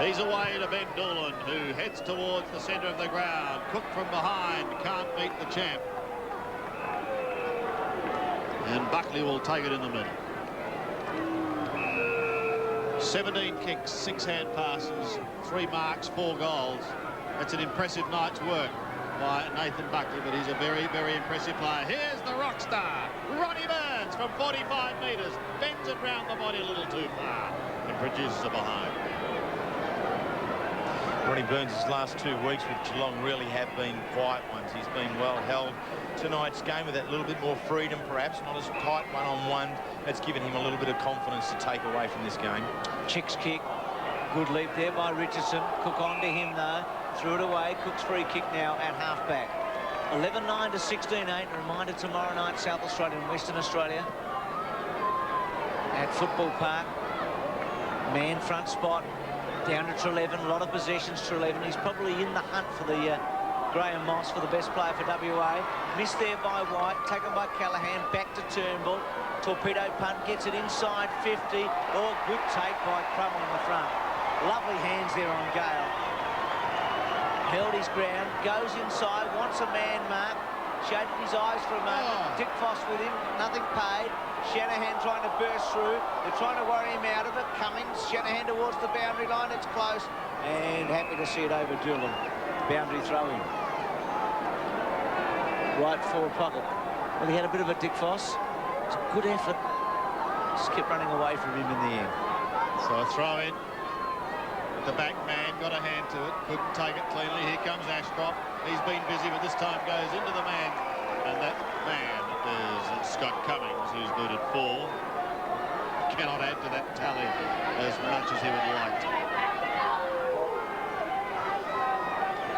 He's away to Ben Doolan, who heads towards the centre of the ground. Cook from behind, can't beat the champ. And Buckley will take it in the middle. 17 kicks, 6 hand passes, 3 marks, 4 goals. That's an impressive night's work by Nathan Buckley, but he's a very, very impressive player. Here's the rock star, Ronnie Burns, from 45 metres. Bends it round the body a little too far and produces a behind.
Ronnie Burns' last 2 weeks with Geelong really have been quiet ones. He's been well held. Tonight's game with that little bit more freedom, perhaps not as tight one-on-one. That's given him a little bit of confidence to take away from this game.
Chick's kick. Good leap there by Richardson. Cook on to him though. Threw it away. Cook's free kick now at half-back. 11-9 to 16-8. Reminder tomorrow night, South Australia and Western Australia at Football Park. Man front spot. Down to Treleaven, a lot of possessions. Treleaven, he's probably in the hunt for the Graham Moss for the best player for WA. Missed there by White, taken by Callaghan, back to Turnbull. Torpedo punt, gets it inside 50. Oh, good take by Crummell in the front. Lovely hands there on Gale. Held his ground, goes inside, wants a man mark. Shaded his eyes for a moment. Dick Foss with him, nothing paid. Shanahan trying to burst through. They're trying to worry him out of it. Cummings, Shanahan towards the boundary line. It's close. And happy to see it over Doolan. Boundary throw in. Right forward pocket. Well, he had a bit of a Dick Foss. It's a good effort. Just kept running away from him in the end.
So a throw in. The back man got a hand to it. Couldn't take it cleanly. Here comes Ashcroft. He's been busy, but this time goes into the man. And that man is Scott Cummings, who's booted 4. Cannot add to that tally as much as he would like to.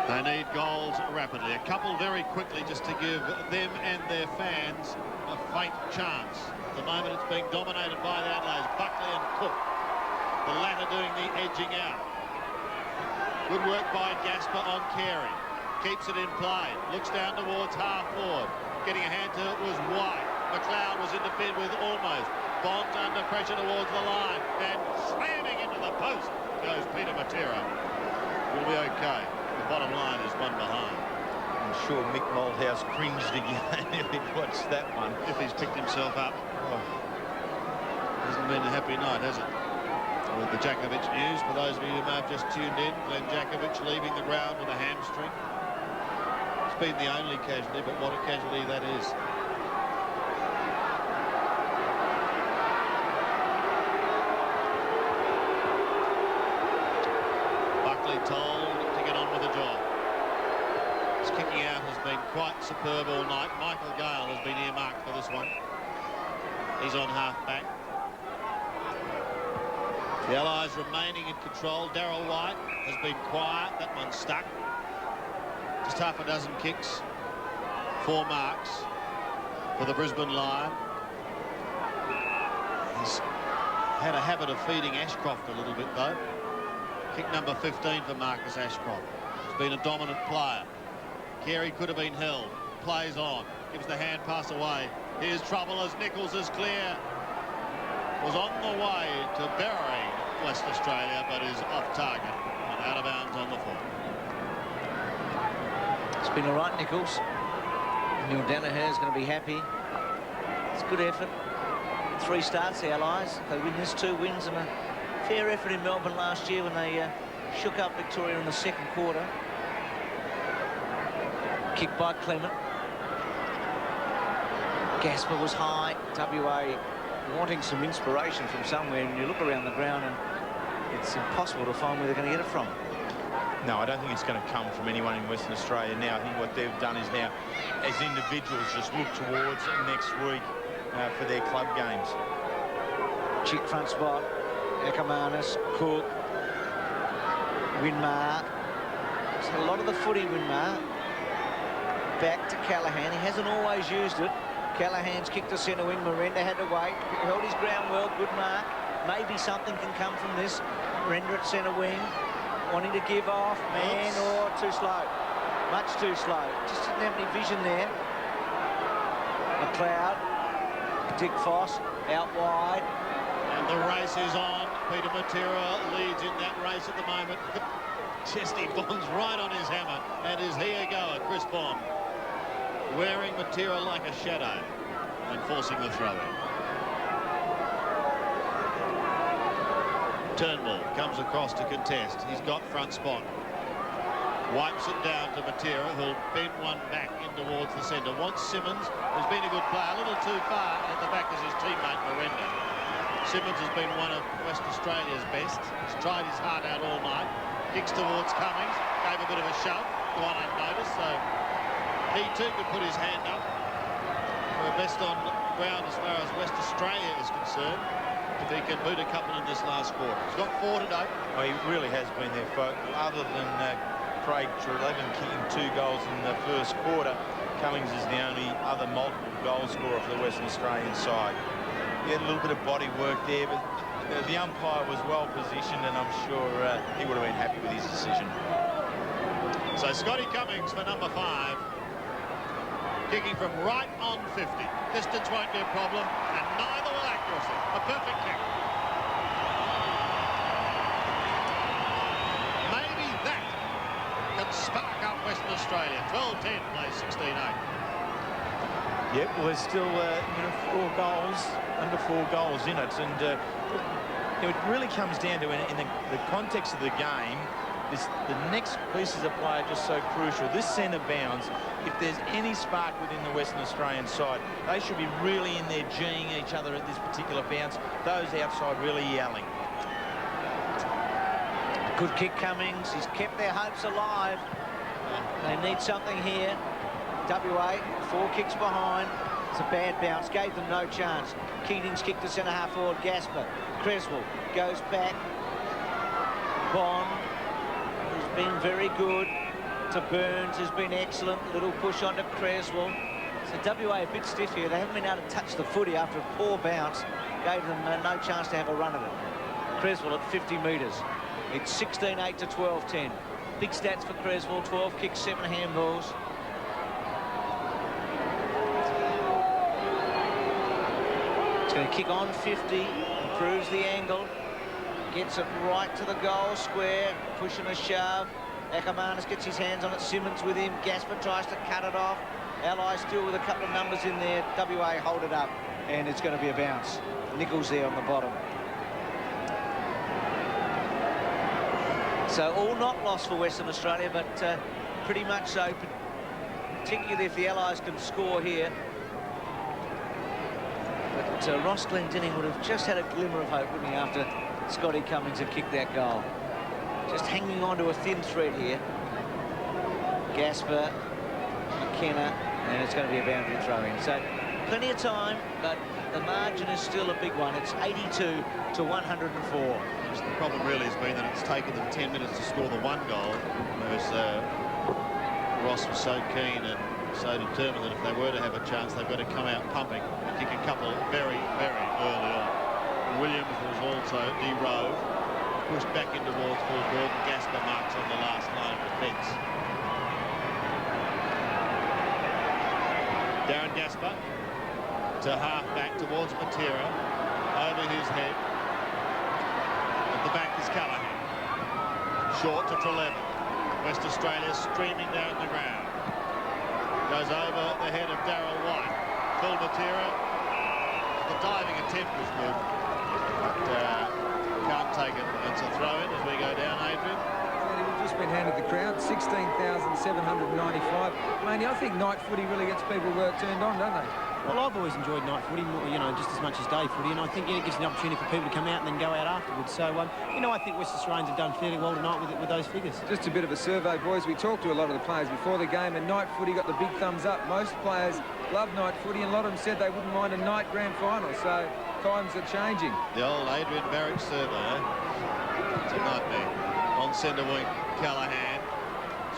They need goals rapidly. A couple very quickly just to give them and their fans a faint chance. At the moment it's being dominated by the Adelaides, Buckley and Cook. The latter doing the edging out. Good work by Gasper on Carey. Keeps it in play. Looks down towards half forward. Getting a hand to it was White. McLeod was in the bid with almost. Bond under pressure towards the line. And slamming into the post goes Peter Matera. Will be okay. The bottom line is 1 behind.
I'm sure Mick Moldhouse cringed again if he'd watched that one.
If he's picked himself up. Hasn't been a happy night, has it? With the Jakovic news, for those of you who may have just tuned in, Glenn Jakovic leaving the ground with a hamstring. It's been the only casualty, but what a casualty that is. Buckley told to get on with the job. His kicking out has been quite superb all night. Michael Gale has been earmarked for this one. He's on half-back. The Allies remaining in control. Darryl White has been quiet. That one's stuck. Just half a dozen kicks. 4 marks for the Brisbane Lion. He's had a habit of feeding Ashcroft a little bit, though. Kick number 15 for Marcus Ashcroft. He's been a dominant player. Carey could have been held. Plays on. Gives the hand pass away. Here's trouble as Nichols is clear. Was on the way to bury West Australia, but is off target and out of bounds on the foot.
It's been all right, Nichols. Neil Danaher's going to be happy. It's a good effort. 3 starts, the Allies. They win this, 2 wins and a fair effort in Melbourne last year when they shook up Victoria in the second quarter. Kick by Clement. Gasper was high. WA wanting some inspiration from somewhere, and you look around the ground and it's impossible to find where they're going to get it from.
No, I don't think it's going to come from anyone in Western Australia now. I think what they've done is now, as individuals, just look towards next week for their club games.
Chick front spot. Ekamanis, Cook, Winmar. It's a lot of the footy, Winmar. Back to Callaghan. He hasn't always used it. Callaghan's kicked to centre wing. Miranda had to wait. He held his ground well. Good mark. Maybe something can come from this. Miranda at centre wing. Wanting to give off. Man, or too slow. Much too slow. Just didn't have any vision there. McLeod. Dick Foss out wide.
And the race is on. Peter Matera leads in that race at the moment. Chesney Bond's right on his hammer. And is here goer, Chris Bond. Wearing Matera like a shadow and forcing the throw in. Turnbull comes across to contest. He's got front spot. Wipes it down to Matera, who'll bend one back in towards the centre. Wants Simmons, who's been a good player, a little too far. At the back is his teammate Miranda. Simmons has been one of West Australia's best. He's tried his heart out all night. Kicks towards Cummings, gave a bit of a shove, gone unnoticed, so he too could put his hand up for a best on ground as far as West Australia is concerned, if he can boot a couple in this last quarter. He's got 4 today.
Oh, he really has been there, folk. Other than Craig Treleaven kicking 2 goals in the first quarter, Cummings is the only other multiple goal scorer for the Western Australian side. He had a little bit of body work there, but the umpire was well positioned, and I'm sure he would have been happy with his decision.
So Scotty Cummings for number 5. Kicking from right on 50. Distance won't be a problem, and neither will accuracy. A perfect kick. Maybe that can spark up Western Australia. 12-10 plays 16-8.
Yep, well, there's still 4 goals, under 4 goals in it, and it really comes down to, in the context of the game, the next pieces of play are just so crucial. This centre bounce, if there's any spark within the Western Australian side, they should be really in there geeing each other at this particular bounce. Those outside really yelling.
Good kick, Cummings. He's kept their hopes alive. They need something here. WA, 4 kicks behind. It's a bad bounce. Gave them no chance. Keating's kicked to centre half forward. Gasper. Creswell goes back. Bond, who's been very good. To Burns, has been excellent. Little push onto Creswell. So WA a bit stiff here. They haven't been able to touch the footy after a poor bounce. Gave them no chance to have a run at it. Creswell at 50 metres. It's 16-8 to 12-10. Big stats for Creswell. 12 kicks, 7 handballs. It's going to kick on 50. Improves the angle. Gets it right to the goal square. Push and a shove. Ekamanis gets his hands on it. Simmons with him. Gasper tries to cut it off. Allies still with a couple of numbers in there. WA hold it up, and it's going to be a bounce. Nichols there on the bottom. So all not lost for Western Australia, but pretty much so, particularly if the Allies can score here. But Ross Glendinning would have just had a glimmer of hope, wouldn't he, after Scotty Cummings had kicked that goal. Just hanging on to a thin thread here. Gasper, McKenna, and it's going to be a boundary throw-in. So plenty of time, but the margin is still a big one. It's 82 to 104.
The problem really has been that it's taken them 10 minutes to score the 1 goal, whereas Ross was so keen and so determined that if they were to have a chance, they've got to come out pumping and kick a couple very, very early on. Williams was also de-rove, pushed back in towards full court, and Gasper marks on the last line of defence. Darren Gasper to half back towards Matera, over his head. At the back is Callahan. Short to Treleaven. West Australia streaming down the ground. Goes over the head of Darryl White. Phil Matera. The diving attempt was good, but can't take it. It's a throw-in as we go down, Adrian.
We've just been handed the crowd, 16,795. Manny, I think night footy really gets people turned on, don't they?
Well, I've always enjoyed night footy, you know, just as much as day footy, and I think it gives an opportunity for people to come out and then go out afterwards. So, you know, I think West Australians have done fairly well tonight with those figures.
Just a bit of a survey, boys. We talked to a lot of the players before the game, and night footy got the big thumbs up. Most players love night footy, and a lot of them said they wouldn't mind a night grand final. So times are changing.
The old Adrian Barrett survey, eh? It's a nightmare. On centre wing, Callahan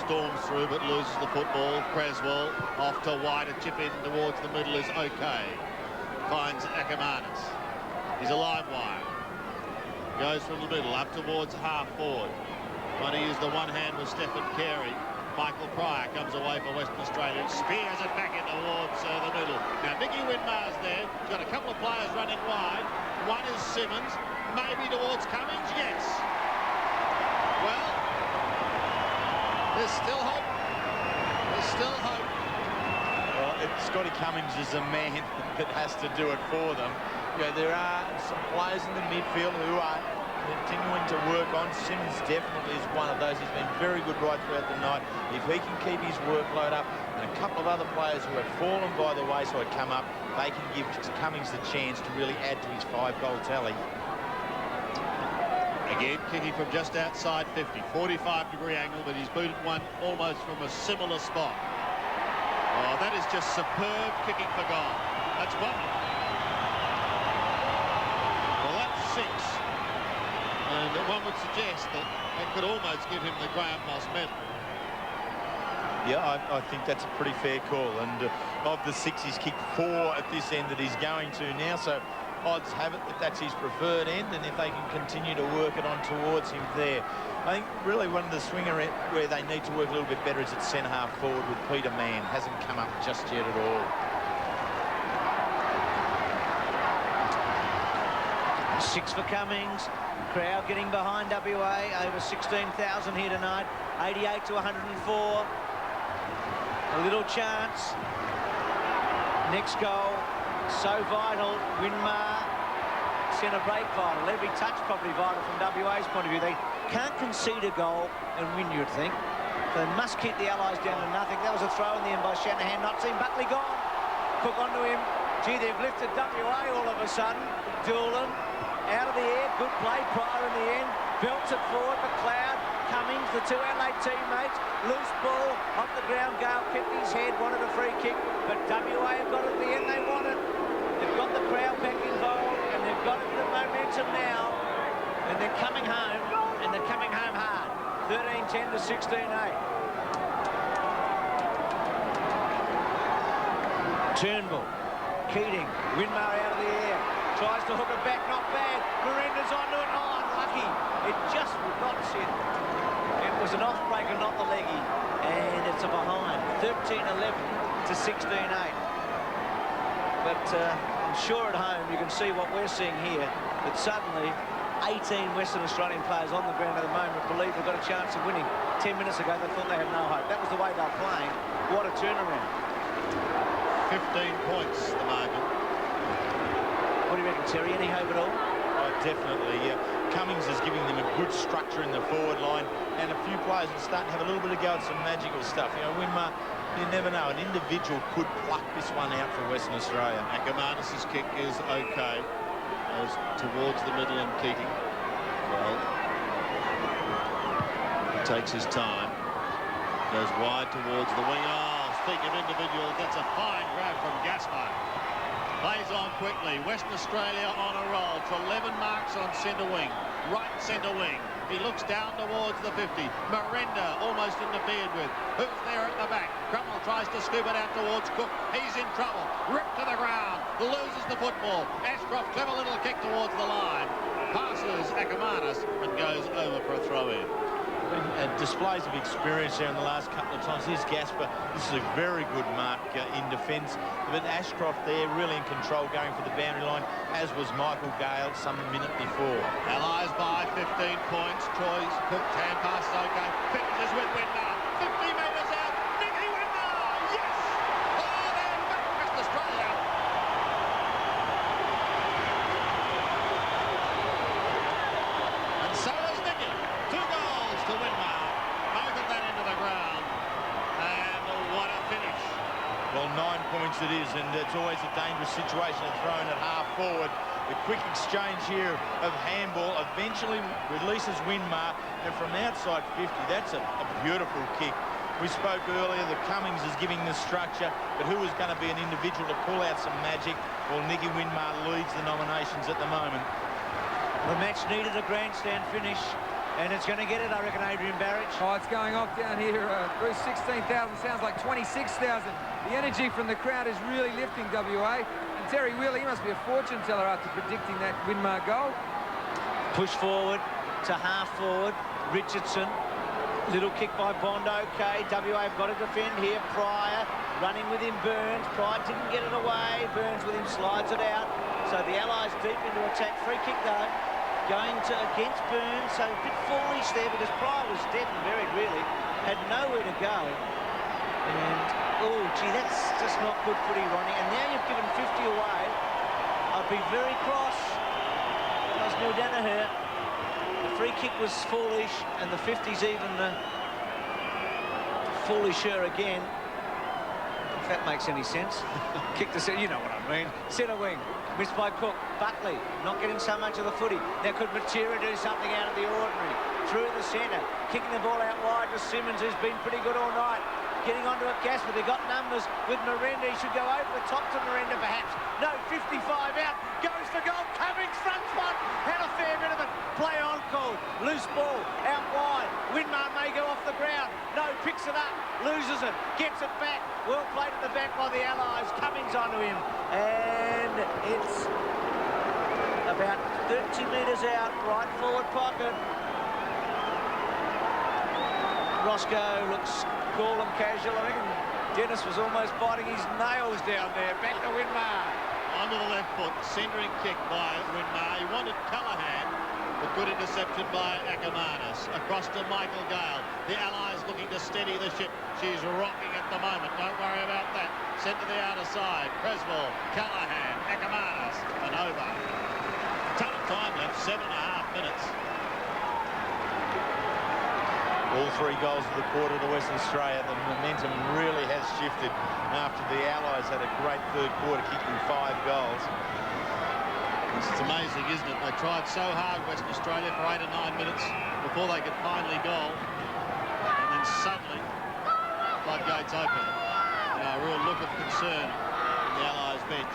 storms through but loses the football. Creswell off to White. A chip in towards the middle is okay. Finds Ackermanis. He's a live wire. Goes from the middle up towards half forward. Trying to use the one hand with Stephen Carey. Michael Pryor comes away for Western Australia and spears it back in towards the middle. Now Mickey Winmar's there. He's got a couple of players running wide. One is Simmons. Maybe towards Cummings. Yes. Well, there's still hope. There's still hope.
Well, Scotty Cummings is a man that has to do it for them. You know, there are some players in the midfield who are continuing to work on. Simmons definitely is one of those. He's been very good right throughout the night. If he can keep his workload up, and a couple of other players who have fallen by the wayside come up, they can give Cummings the chance to really add to his 5-goal tally.
Again, kicking from just outside 50, 45-degree angle, but he's booted one almost from a similar spot. Oh, that is just superb kicking for goal. That's one. Well, that's 6. And one would suggest that could almost give him the Graham Moss medal.
Yeah, I think that's a pretty fair call. And of the 6, he's kicked 4 at this end that he's going to now. So odds have it that that's his preferred end, and if they can continue to work it on towards him there. I think really one of the swinger where they need to work a little bit better is at centre half forward with Peter Mann. Hasn't come up just yet at all.
6 for Cummings. Crowd getting behind WA. Over 16,000 here tonight. 88 to 104. A little chance. Next goal. So vital. Winmar. Centre break vital. Every touch probably vital from WA's point of view. They can't concede a goal and win, you'd think. They must keep the Allies down to nothing. That was a throw in the end by Shanahan. Not seen. Buckley gone. Cook onto him. Gee, they've lifted WA all of a sudden. Doolan out of the air. Good play. Pryor in the end. Belts it forward. McLeod. Cummings, the 2 Adelaide teammates. Loose ball off the ground. Gale kept his head. Wanted a free kick. But WA have got it at the end. They want it. They've got the crowd back involved. And they've got a bit of momentum now. And they're coming home. And they're coming home hard. 13-10 to 16-8. Turnbull. Keating. Winmar out of the air. Tries to hook it back. Not bad. Miranda's onto it. Oh, unlucky. It just would not sit. It was an off-breaker, not the leggy. And it's a behind. 13-11 to 16-8. But I'm sure at home you can see what we're seeing here. That suddenly 18 Western Australian players on the ground at the moment believe they've got a chance of winning. 10 minutes ago they thought they had no hope. That was the way they were playing. What a turnaround.
15 points the margin.
What do you reckon, Terry? Any hope at all?
Oh, definitely, yeah. Cummings is giving them a good structure in the forward line, and a few players are starting to have a little bit of go at some magical stuff. You know, Winmar, you never know. An individual could pluck this one out for Western Australia.
Ackermanis' kick is okay. Goes towards the middle and Keating. Well, he takes his time. Goes wide towards the wing. Oh, speaking of individuals, that's a fine grab from Gaspar. Plays on quickly. Western Australia on a roll. 11 marks on centre wing. Right centre wing. He looks down towards the 50. Miranda almost interfered with. Who's there at the back? Crummell tries to scoop it out towards Cook. He's in trouble. Ripped to the ground. Loses the football. Ashcroft, clever little kick towards the line. Passes Ackermanis and goes over for a throw-in.
Displays of experience there in the last couple of times. Here's Gasper. This is a very good mark in defence. But Ashcroft there really in control going for the boundary line, as was Michael Gale some minute before.
Allies by 15 points. Troy's Cook's hand pass is okay. Finishes with Winmar. 50 metres out. Nicky Winmar! Yes! Oh, they're back West Australia. And so is Nicky. 2 goals to Winmar. Both of that into the ground. And what a finish.
Well, 9 points it is, and it's always a dangerous situation to throw in at half forward. The quick exchange here of handball eventually releases Winmar, and from outside 50, that's a beautiful kick. We spoke earlier that Cummings is giving the structure, but who is going to be an individual to pull out some magic? Well, Nicky Winmar leads the nominations at the moment.
The match needed a grandstand finish, and it's going to get it, I reckon, Adrian Barrage.
Oh, it's going off down here. Bruce, 16,000 sounds like 26,000. The energy from the crowd is really lifting WA. And Terry Wheeler, he must be a fortune teller after predicting that Winmar goal.
Push forward to half forward. Richardson. Little kick by Bond, okay. WA have got to defend here. Pryor running with him, Burns. Pryor didn't get it away. Burns with him slides it out. So the Allies deep into attack. Free kick though. Going to against Burns. So a bit foolish there because Pryor was dead and buried really. Had nowhere to go. And, oh, gee, that's just not good footy, Ronnie. And now you've given 50 away. I'd be very cross. That was Neil Danaher. The free kick was foolish, and the 50's even foolisher again. If that makes any sense. Kick the centre, you know what I mean. Centre wing, missed by Cook. Buckley, not getting so much of the footy. Now could Matera do something out of the ordinary? Through the centre, kicking the ball out wide to Simmons, who's been pretty good all night. Getting onto it, Gasper, they got numbers with Miranda. He should go over the top to Miranda, perhaps. No, 55 out, goes for goal. Cummings, front spot, had a fair bit of it. Play on call, loose ball, out wide. Winmar may go off the ground. No, picks it up, loses it, gets it back. Well played at the back by the Allies. Cummings onto him, and it's about 30 metres out, right forward pocket. Roscoe looks cool and casual. I reckon Dennis was almost biting his nails down there. Back to Winmar.
Onto the left foot, centering kick by Winmar. He wanted Callahan, but good interception by Ackermanis. Across to Michael Gale. The Allies looking to steady the ship. She's rocking at the moment. Don't worry about that. Sent to the outer side. Creswell, Callahan, Ackermanis, and over. Ton of time left, 7.5 minutes.
All 3 goals of the quarter to Western Australia. The momentum really has shifted after the Allies had a great third quarter, kicking 5 goals.
It's amazing, isn't it? They tried so hard, Western Australia, for 8 or 9 minutes before they could finally goal. And then suddenly, floodgates open. A real look of concern in the Allies bench.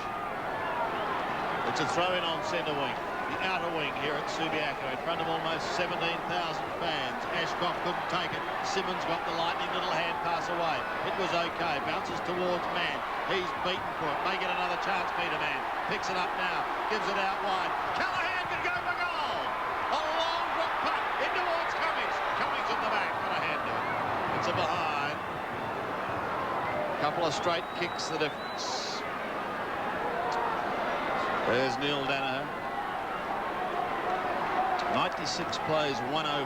It's a throw-in on centre wing. The outer wing here at Subiaco in front of almost 17,000 fans. Ashcroft couldn't take it. Simmons got the lightning little hand pass away. It was okay. Bounces towards Mann. He's beaten for it. May get another chance, Peter Mann. Picks it up now. Gives it out wide. Callahan can go for goal. A long drop punt in towards Cummings. Cummings in the back. What a hand to it. It's a behind. Couple of straight kicks, the difference. There's Neil Danaher. 96 plays, 104.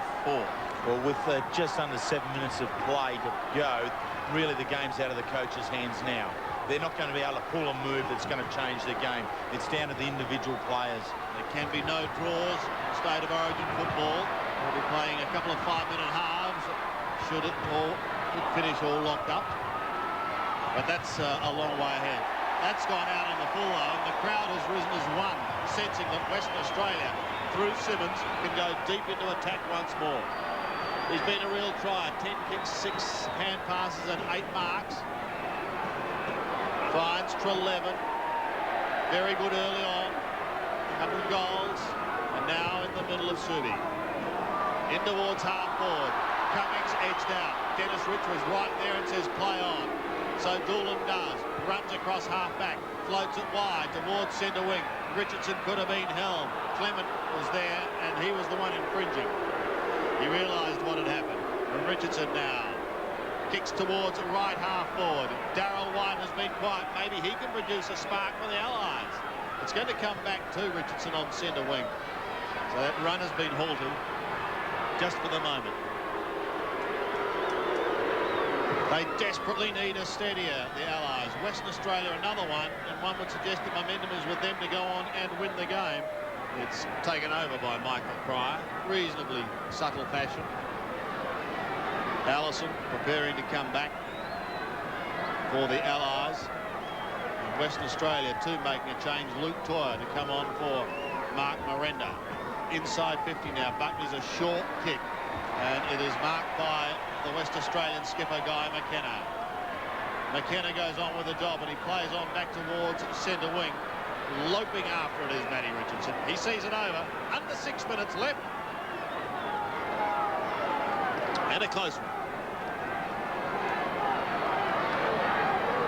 Well, with just under 7 minutes of play to go, really the game's out of the coach's hands now. They're not going to be able to pull a move that's going to change the game. It's down to the individual players.
There can be no draws in State of Origin football. We'll be playing a couple of 5-minute halves. Should finish all locked up. But that's a long way ahead. That's gone out in the full though, and the crowd has risen as one, sensing that Western Australia, through Simmons, can go deep into attack once more. He's been a real try. 10 kicks, 6 hand passes and 8 marks. Finds Treleaven. Very good early on. A couple of goals. And now in the middle of Subi. In towards half forward. Cummings edged out. Dennis Rich was right there and says play on. So Doolan does. Runs across half back. Floats it wide towards centre wing. Richardson could have been held. Clement was there and he was the one infringing. He realised what had happened. And Richardson now kicks towards right half forward. Darryl White has been quiet. Maybe he can produce a spark for the Allies. It's going to come back to Richardson on centre wing. So that run has been halted just for the moment. They desperately need a steadier, the Allies. Western Australia, another one, and one would suggest that momentum is with them to go on and win the game. It's taken over by Michael Cryer, reasonably subtle fashion. Allison preparing to come back for the Allies. And Western Australia too making a change. Luke Toyer to come on for Mark Miranda. Inside 50 now. Buckley's a short kick, and it is marked by the West Australian skipper Guy McKenna. McKenna goes on with the job, and he plays on back towards centre wing. Loping after it is Matty Richardson. He sees it over. Under 6 minutes left. And a close one.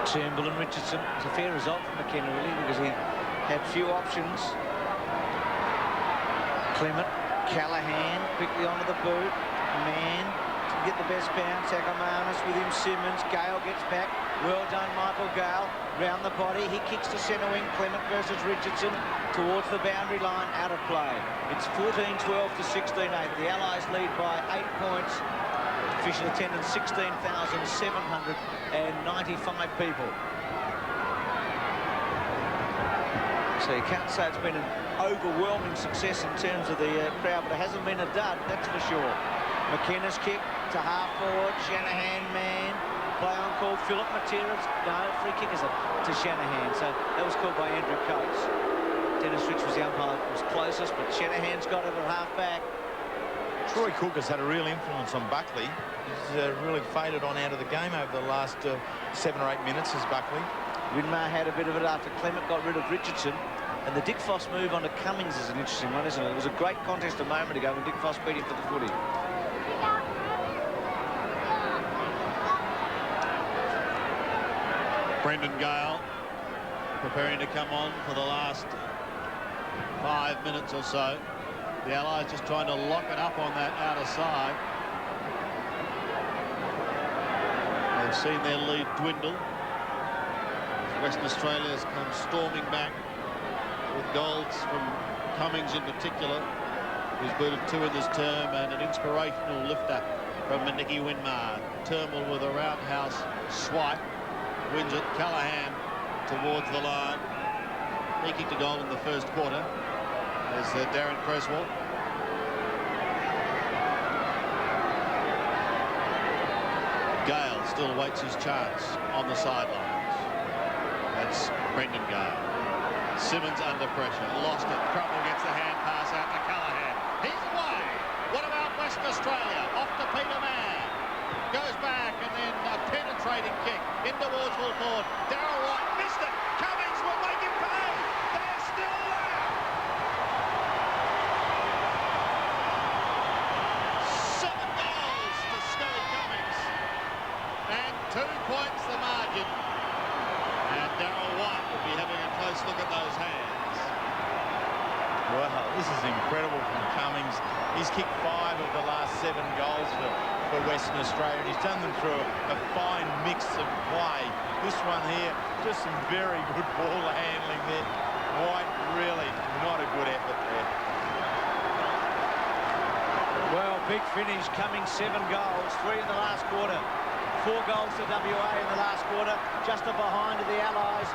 Turnbull and Richardson. It's a fair result for McKenna, really, because he had few options. Clement, Callahan quickly onto the boot. Mann to get the best bounce. Akomanis with him. Simmons. Gale gets back. Well done, Michael Gale. Round the body. He kicks to centre wing. Clement versus Richardson towards the boundary line. Out of play. It's 14-12 to 16-8. The Allies lead by 8 points. Official attendance 16,795 people. So you can't say it's been an overwhelming success in terms of the crowd, but it hasn't been a dud, that's for sure. McKenna's kick to half forward. Shanahan, man. Play on call. Philip Matera's. No, free kick is to Shanahan. So that was called by Andrew Coates. Dennis Rich was the umpire that was closest, but Shanahan's got it at half back.
Troy Cook has had a real influence on Buckley. He's really faded on out of the game over the last 7 or 8 minutes, as Buckley.
Winmar had a bit of it after Clement got rid of Richardson. And the Dick Foss move onto Cummings is an interesting one, isn't it? It was a great contest a moment ago when Dick Foss beat him for the footy.
Brendan Gale preparing to come on for the last 5 minutes or so. The Allies just trying to lock it up on that outer side. They've seen their lead dwindle. Western Australia's come storming back with goals from Cummings in particular, who's booted 2 in this term, and an inspirational lifter from Nicky Winmar. Turnbull with a roundhouse swipe. Wins it. Callahan towards the line. He kicked a goal in the first quarter. There's Darren Creswell. Gale still waits his chance on the sidelines. That's Brendan Gale. Simmons under pressure. Lost it. Crumble gets the hand pass out to Callahan. He's away. What about Western Australia? Off to Peter Mann. Goes back and then a penetrating kick in towards full forward. Darryl White missed it. Cummings will make him pay. They're still there. 7 goals to Scotty Cummings. And 2 points the margin. And Darryl White will be having a close look at those hands.
Wow, this is incredible from Cummings. He's kicked 5 of the last 7 goals for Western Australia, and he's done them through a fine mix of play. This one here, just some very good ball handling there. White, really not a good effort there.
Well, big finish. Cummings 7 goals, 3 in the last quarter. 4 goals to WA in the last quarter, just a behind of the Allies.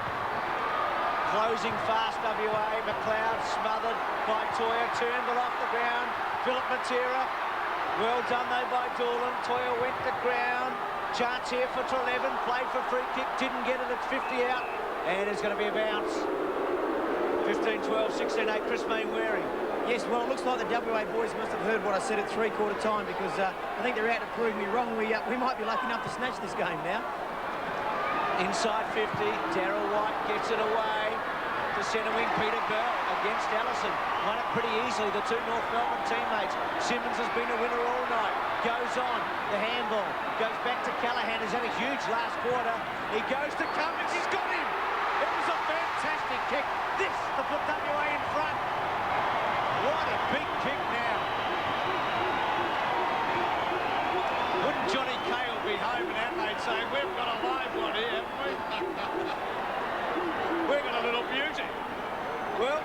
Closing fast WA. McLeod smothered by Toyer. Turnbull off the ground. Philip Matera. Well done though by Doolan. Toyer went to ground. Chance here for Treleaven. Played for free kick. Didn't get it at 50 out. And it's going to be a bounce. 15-12, 16-8. Chris Mainwaring.
Yes, well, it looks like the WA boys must have heard what I said at three-quarter time, because I think they're out to prove me wrong. We might be lucky enough to snatch this game now.
Inside 50, Darryl White gets it away. to centre wing. Peter Bell against Allison. Won it pretty easily, the two North Melbourne teammates. Simmons has been a winner all night. Goes on. The handball. Goes back to Callaghan, who's had a huge last quarter. He goes to Cummings. He's got him. It was a fantastic kick. This to put WA in front. What a big kick now. Wouldn't Johnny Cale be home in Adelaide saying, we've got a live one here, haven't we? We've got a little beauty. Well,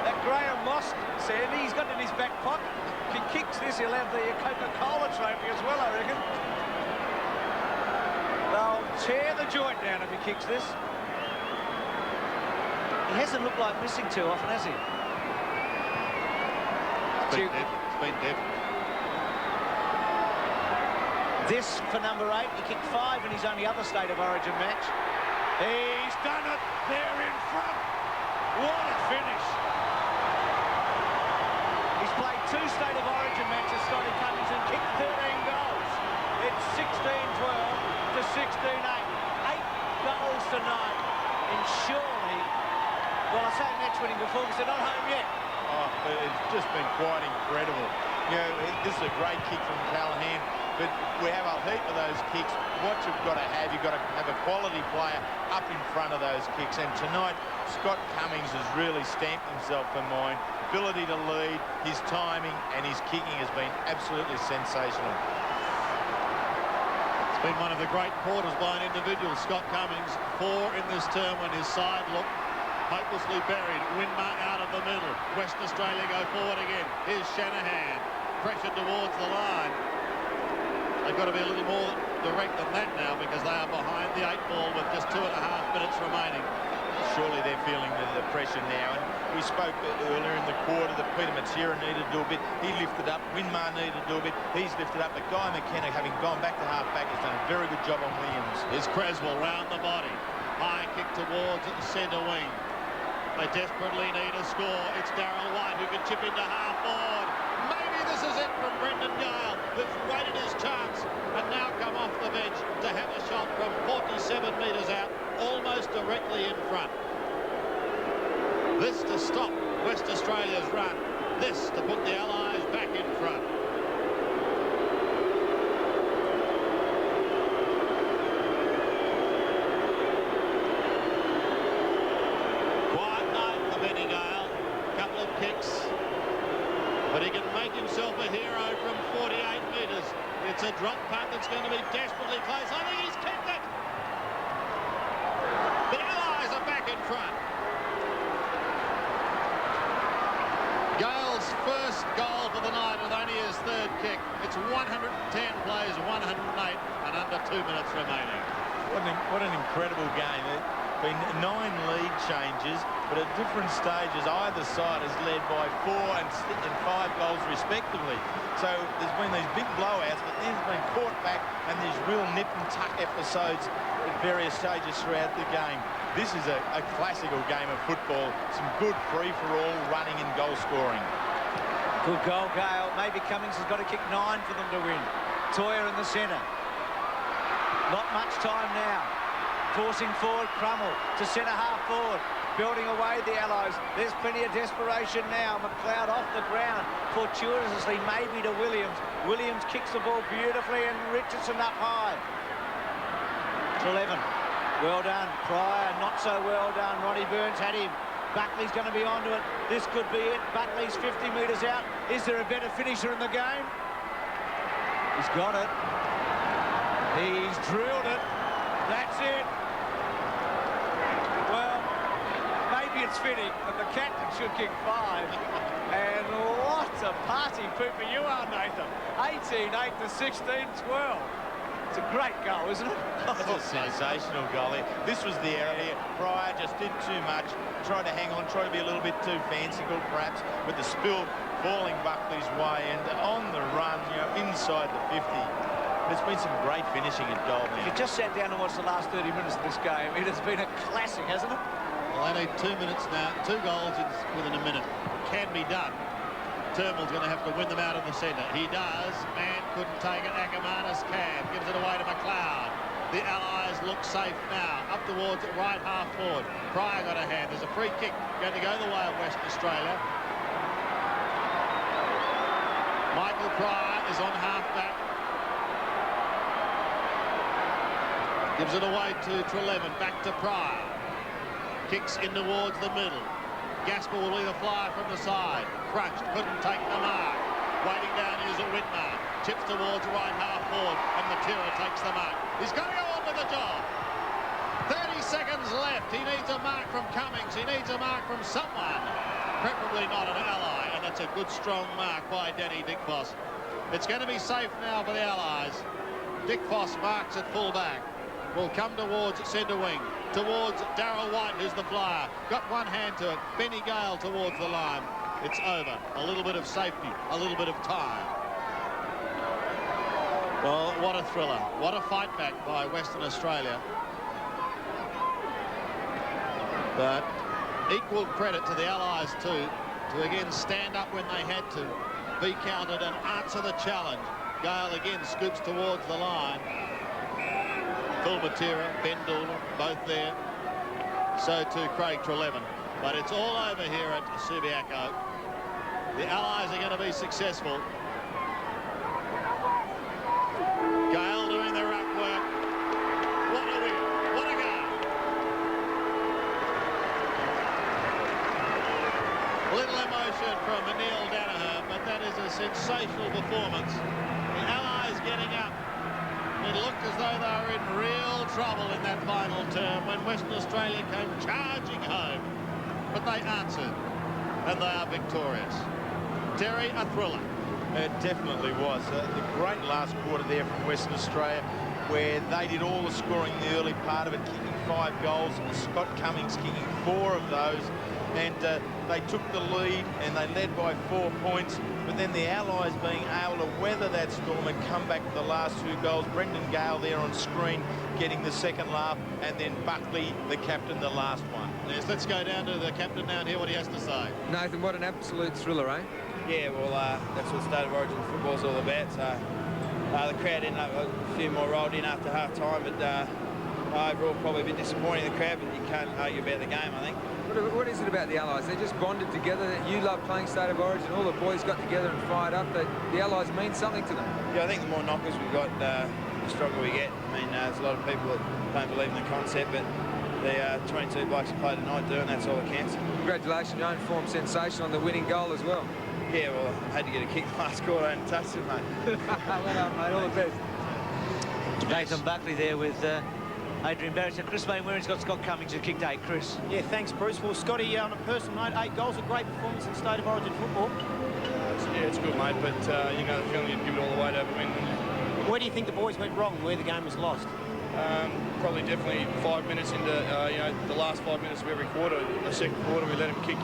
that Graham Moss, Sandy, he's got it in his back pocket. If he kicks this, he'll have the Coca-Cola trophy as well, I reckon. They'll tear the joint down if he kicks this. He hasn't looked like missing too often, has he?
It's been dead.
This for number 8. He kicked 5 in his only other State of Origin match. He's done it. They're in front. What a finish. He's played 2 State of Origin matches, Scotty Cummings, and kicked 13 goals. It's 16-12 to 16-8. 8 goals tonight. And surely, well, I say match winning before because they're not home yet.
Oh, but it's just been quite incredible. You know, this is a great kick from Callaghan, but we have a heap of those kicks. What you've got to have, you've got to have a quality player up in front of those kicks. And tonight, Scott Cummings has really stamped himself for mine. Ability to lead, his timing and his kicking has been absolutely sensational.
It's been one of the great quarters by an individual. Scott Cummings, 4 in this term when his side looked hopelessly buried. Winmar out of the middle. Western Australia go forward again. Here's Shanahan. Pressure towards the line. They've got to be a little more direct than that now because they are behind the 8 ball with just 2.5 minutes remaining.
Surely they're feeling the pressure now. And we spoke earlier in the quarter that Peter Matera needed to do a bit. He lifted up. Winmar needed to do a bit. He's lifted up. But Guy McKenna, having gone back to half-back, has done a very good job on Williams.
Here's Creswell round the body. High kick towards the centre wing. They desperately need a score. It's Darryl White who can chip into half-forward. Maybe this is it from Brendan Gale, who's waited his chance and now come off the bench to have a shot from 47 metres out, almost directly in front. This to stop West Australia's run. This to put the Allies back in front. But he can make himself a hero from 48 metres. It's a drop punt that's going to be desperately close. I think he's kicked it. The Allies are back in front. Gale's first goal for the night with only his 3rd kick. It's 110 plays, 108 and under 2 minutes remaining.
What an incredible game. Been 9 lead changes, but at different stages, either side has led by 4 and 5 goals respectively. So there's been these big blowouts, but then it's been fought back, and these real nip and tuck episodes at various stages throughout the game. This is a classical game of football. Some good free-for-all running and goal scoring.
Good goal, Gale. Maybe Cummings has got to kick 9 for them to win. Toyer in the centre. Not much time now. Forcing forward Crummell to centre half forward. Building away the Allies. There's plenty of desperation now. McLeod off the ground. Fortuitously maybe to Williams. Williams kicks the ball beautifully and Richardson up high. To 11. Well done. Pryor not so well done. Ronnie Burns had him. Buckley's going to be onto it. This could be it. Buckley's 50 metres out. Is there a better finisher in the game? He's got it. He's drilled it. That's it. Well, maybe it's fitting that the captain should kick 5. And what a party pooper you are, Nathan. 18-8 to 16-12. It's a great goal, isn't it?
It's a sensational goal. This was the area. Pryor just did too much. Tried to hang on, tried to be a little bit too fanciful, perhaps, with the spill falling Buckley's way. And on the run, you know, inside the 50. There's been some great finishing at goal now.
If you just sat down and watched the last 30 minutes of this game, it has been a classic, hasn't it?
Well, they need 2 minutes now. 2 goals within a minute. Can be done. Turnbull's going to have to win them out of the centre. He does. Man couldn't take it. Ackermanis can. Gives it away to McLeod. The Allies look safe now. Up towards right half forward. Pryor got a hand. There's a free kick going to go the way of Western Australia. Michael Pryor is on half-back. Gives it away to Treleaven. Back to Pryor. Kicks in towards the middle. Gasper will leave a flyer from the side. Crunched. Couldn't take the mark. Waiting down is a Whitmer. Chips towards right half forward. And Matera takes the mark. He's going to go on with the job. 30 seconds left. He needs a mark from Cummings. He needs a mark from someone. Preferably not an Ally. And that's a good, strong mark by Danny Dick Foss. It's going to be safe now for the Allies. Dick Foss marks at full-back. Will come towards centre wing. Towards Darryl White, who's the flyer. Got one hand to it. Benny Gale towards the line. It's over. A little bit of safety. A little bit of time. Well, what a thriller. What a fight back by Western Australia. But equal credit to the Allies too, to again stand up when they had to, be counted and answer the challenge. Gale again scoops towards the line. Phil Matera, Ben Doolan, both there. So too Craig Treleaven. But it's all over here at Subiaco. The Allies are going to be successful. Gale doing the ruck work. What a win. What a goal. Little emotion from Neil Danaher, but that is a sensational performance. The Allies getting up. It looked as though they were in real trouble in that final term when Western Australia came charging home. But they answered, and they are victorious. Terry, a thriller.
It definitely was. The great last quarter there from Western Australia, where they did all the scoring in the early part of it, kicking 5 goals, and Scott Cummings kicking 4 of those. And they took the lead, and they led by 4 points. But then the Allies being able to weather that storm and come back to the last 2 goals. Brendan Gale there on screen getting the second laugh, and then Buckley, the captain, the last one.
Yes, let's go down to the captain now and hear what he has to say.
Nathan, what an absolute thriller, eh?
Yeah, well, that's what State of Origin football's all about. So the crowd ended up a few more rolled in after half-time, but overall probably a bit disappointing in the crowd, but you can't argue about the game, I think.
What is it about the Allies? They just bonded together. You love playing State of Origin. All the boys got together and fired up. The Allies mean something to them.
Yeah, I think the more knockers we've got, the stronger we get. I mean, there's a lot of people that don't believe in the concept, but the 22 blokes who played tonight do, and that's all that counts.
Congratulations, your own form sensation on the winning goal as well.
Yeah, well, I had to get a kick last quarter and touch it, mate.
Well done, mate. All the best.
Nathan Buckley there with Adrian Barrister. Chris Mainwaring's got Scott Cummings who kicked 8. Chris.
Yeah, thanks, Bruce. Well, Scotty, on a personal note, 8 goals, a great performance in State of Origin football.
Yeah, it's good, mate, but you know the feeling you'd give it all away to have a win.
Where do you think the boys went wrong, where the game was lost?
Probably definitely 5 minutes into, you know, the last 5 minutes of every quarter. The second quarter, we let them kick,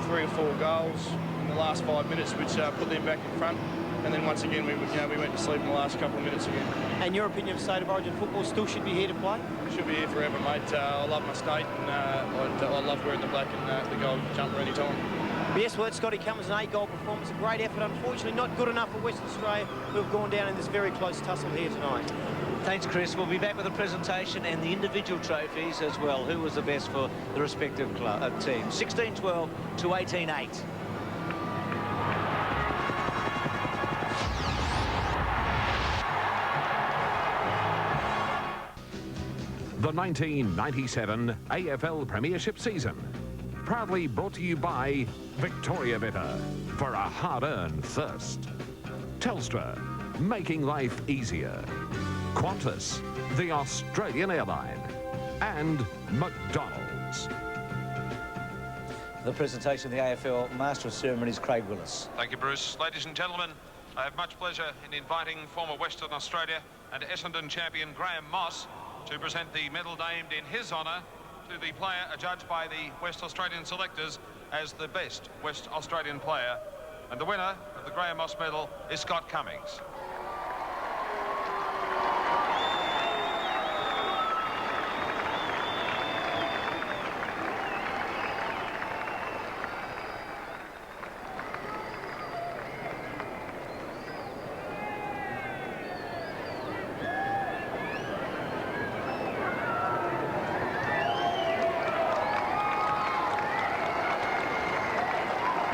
3 or 4 goals in the last 5 minutes, which put them back in front. And then once again, we went to sleep in the last couple of minutes again.
And your opinion of State of Origin football still should be here to play?
Should be here forever, mate. I love my state, and I love wearing the black and the gold jumper anytime.
Yes, well, Scotty Cummings, an 8-goal performance, a great effort. Unfortunately, not good enough for Western Australia, who have gone down in this very close tussle here tonight.
Thanks, Chris. We'll be back with a presentation and the individual trophies as well. Who was the best for the respective teams? 16-12 to 18-8.
The 1997 AFL Premiership season. Proudly brought to you by Victoria Bitter, for a hard-earned thirst. Telstra, making life easier. Qantas, the Australian airline. And McDonald's.
The presentation of the AFL Master of Ceremonies, Craig Willis.
Thank you, Bruce. Ladies and gentlemen, I have much pleasure in inviting former Western Australia and Essendon champion Graham Moss to present the medal named in his honour to the player adjudged by the West Australian selectors as the best West Australian player. And the winner of the Graham Moss medal is Scott Cummings.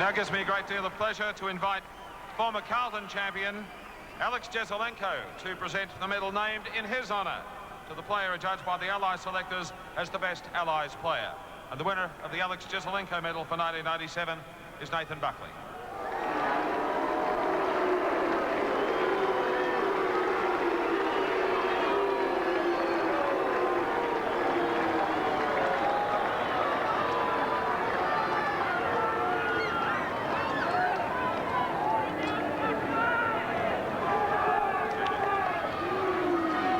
Now gives me a great deal of pleasure to invite former Carlton champion Alex Jesaulenko to present the medal named in his honour to the player adjudged by the Allies selectors as the best Allies player. And the winner of the Alex Jesaulenko medal for 1997 is Nathan Buckley.